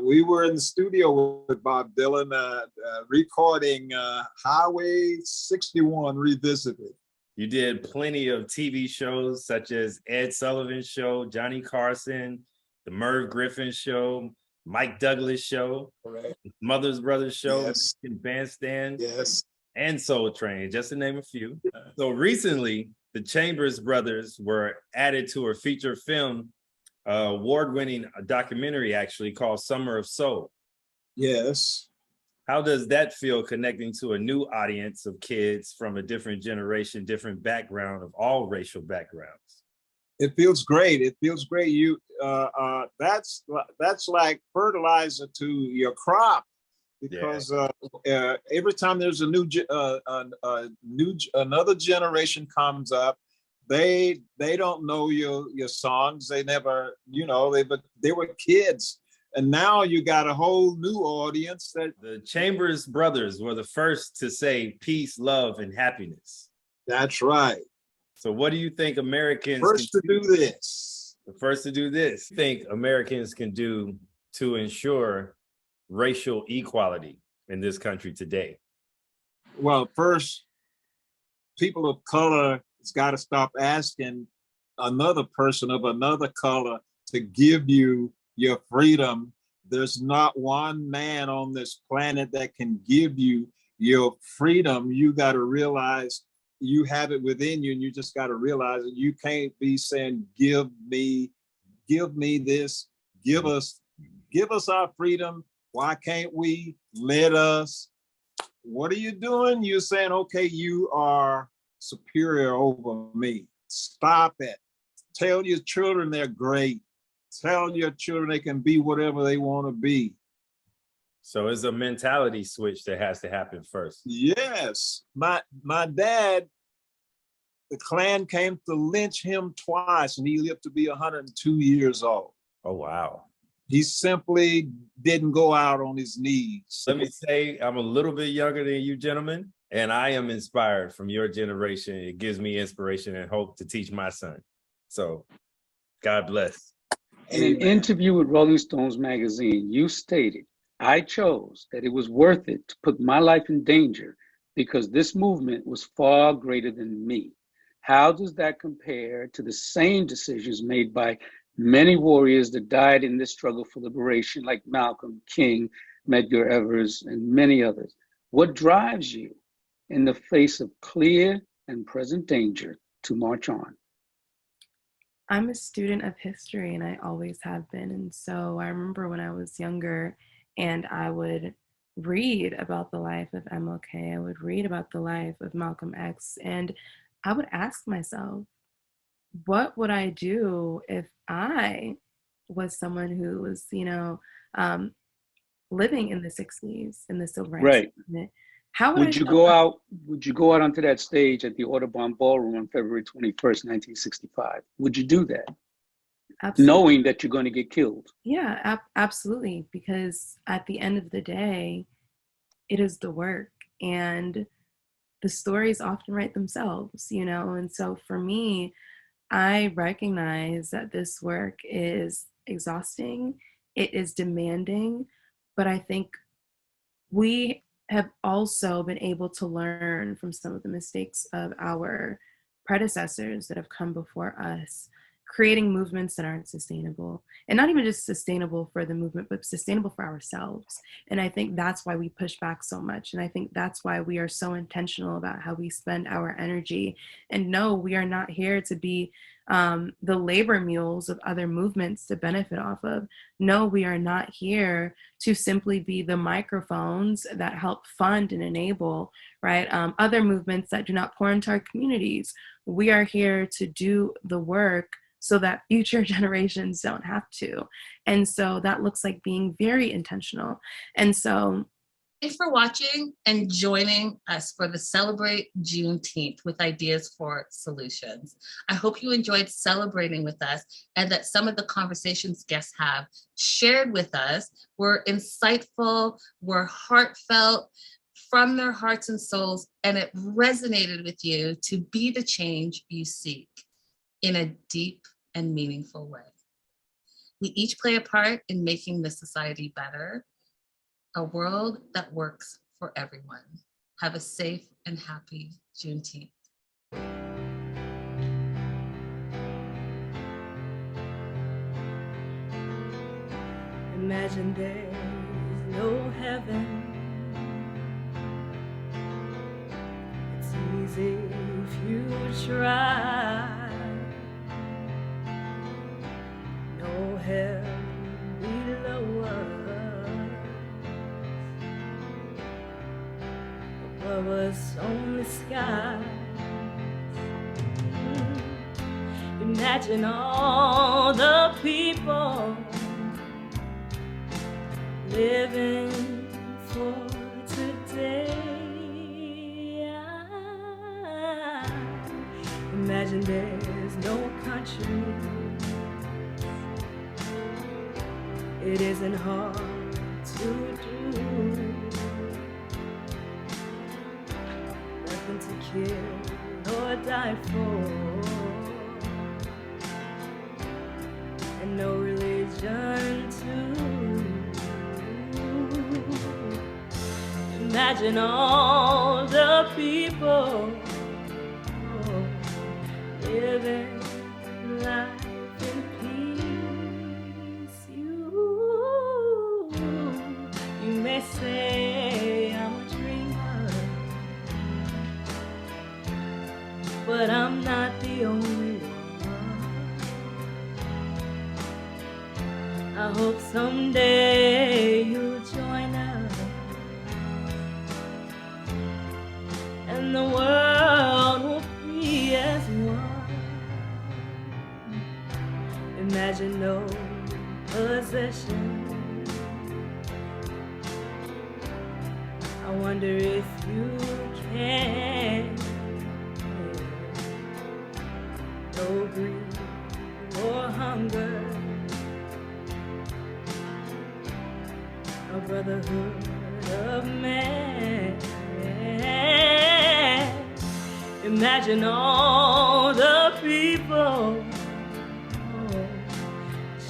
we were in the studio with Bob Dylan recording Highway 61 Revisited. You did plenty of TV shows such as Ed Sullivan Show, Johnny Carson, The Merv Griffin Show, Mike Douglas Show, Correct. Mother's Brothers Show, Yes. Bandstand, Yes. and Soul Train, just to name a few. So recently, the Chambers brothers were added to a feature film, award-winning documentary actually called Summer of Soul. Yes. How does that feel connecting to a new audience of kids from a different generation, different background of all racial backgrounds? It feels great. You that's like fertilizer to your crop, because every time there's a another generation comes up, they don't know your songs. They never, they were kids. And now you got a whole new audience. That the Chambers brothers were the first to say peace, love, and happiness. That's right. So what do you think Americans first to do this? The first to do this. Think Americans can do to ensure racial equality in this country today? Well, first, people of color has got to stop asking another person of another color to give you your freedom. There's not one man on this planet that can give you your freedom. You got to realize you have it within you, and you just got to realize that you can't be saying, give me this, give us our freedom. Why can't we? Let us. What are you doing? You're saying, okay, you are superior over me. Stop it. Tell your children they're great. Tell your children they can be whatever they want to be. So it's a mentality switch that has to happen first. Yes. My dad, the Klan came to lynch him twice, and he lived to be 102 years old. Oh, wow. He simply didn't go out on his knees. Let me say, I'm a little bit younger than you gentlemen, and I am inspired from your generation. It gives me inspiration and hope to teach my son. So God bless. In an interview with Rolling Stones magazine, you stated, "I chose that it was worth it to put my life in danger because this movement was far greater than me." How does that compare to the same decisions made by many warriors that died in this struggle for liberation, like Malcolm, King, Medgar Evers, and many others? What drives you in the face of clear and present danger to march on? I'm a student of history, and I always have been. And so I remember when I was younger and I would read about the life of MLK, I would read about the life of Malcolm X, and I would ask myself, what would I do if I was someone who was, living in the 60s in the civil rights movement? How would you go out? Would you go out onto that stage at the Audubon Ballroom on February 21st, 1965? Would you do that? Absolutely. Knowing that you're going to get killed? Yeah, absolutely. Because at the end of the day, it is the work, and the stories often write themselves, And so for me, I recognize that this work is exhausting, it is demanding, but I think we have also been able to learn from some of the mistakes of our predecessors that have come before us, creating movements that aren't sustainable, and not even just sustainable for the movement, but sustainable for ourselves. And I think that's why we push back so much. And I think that's why we are so intentional about how we spend our energy. And no, we are not here to be the labor mules of other movements to benefit off of. No, we are not here to simply be the microphones that help fund and enable, right, other movements that do not pour into our communities. We are here to do the work so that future generations don't have to. And so that looks like being very intentional. And so thanks for watching and joining us for the Celebrate Juneteenth with Ideas for Solutions. I hope you enjoyed celebrating with us, and that some of the conversations guests have shared with us were insightful, were heartfelt, from their hearts and souls, and it resonated with you to be the change you seek. in a deep and meaningful way. We each play a part in making this society better, a world that works for everyone. Have a safe and happy Juneteenth. Imagine there's no heaven. It's easy if you try. No hell below us. Above us only skies. Imagine all the people living for today. Imagine there's no country. It isn't hard to do. Nothing to kill or die for, and no religion too. Imagine all the people living life in peace. You may say I'm a dreamer, but I'm not the only one. I hope someday you'll join us, and the world will be as one. Imagine no possession. I wonder if you can. No greed or hunger. A brotherhood of man. Imagine all the people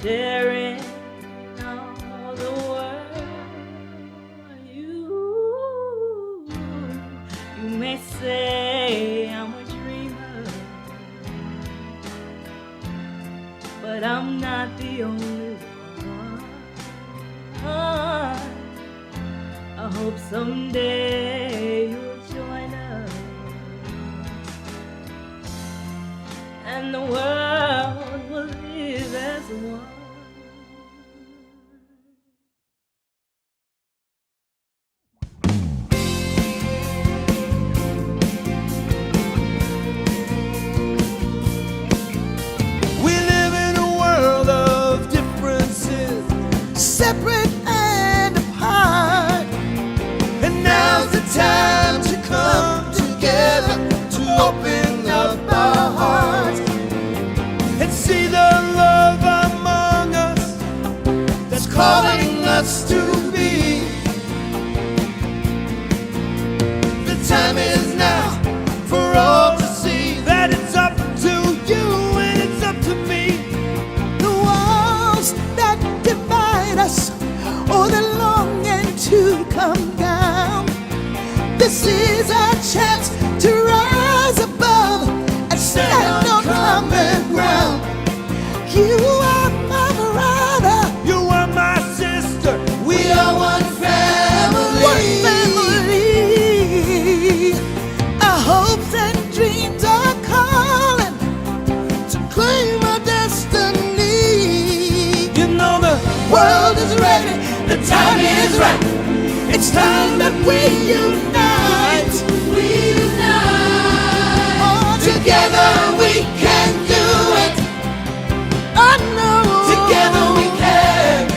sharing all the world. You may say I'm a dreamer, but I'm not the only one. I hope someday you'll join us, and the world will live as one. We live in a world of differences, separate and apart. And now's the time to come together, to open up our hearts and see the love among us that's calling us to be. The time is now for all to see that it's up to you and it's up to me. The walls that divide us, or the longing to come down, this is our chance to rise above and stand on common ground. You are my brother, you are my sister, we are one family. One family. Our hopes and dreams are calling to claim our destiny. You know the world is ready, the time is right. It's time that we unite. We unite. Oh, together we can do it. I know. Together we can.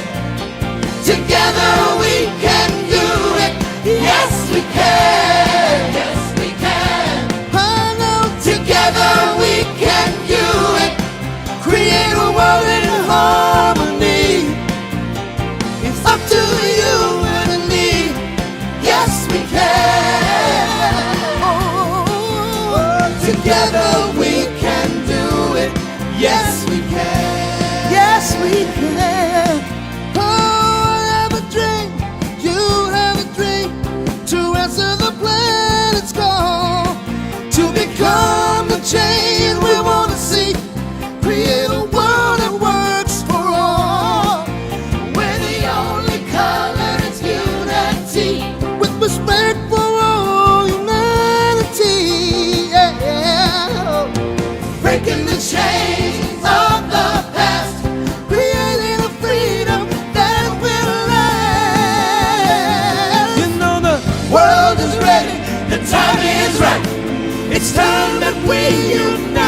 Together we can do it. Yes, we can. Yes, we can. I know. Together we can do it. Create a world in harmony. It's up to you and me. Yes, we can. Oh, together we can do it. It's time that we unite.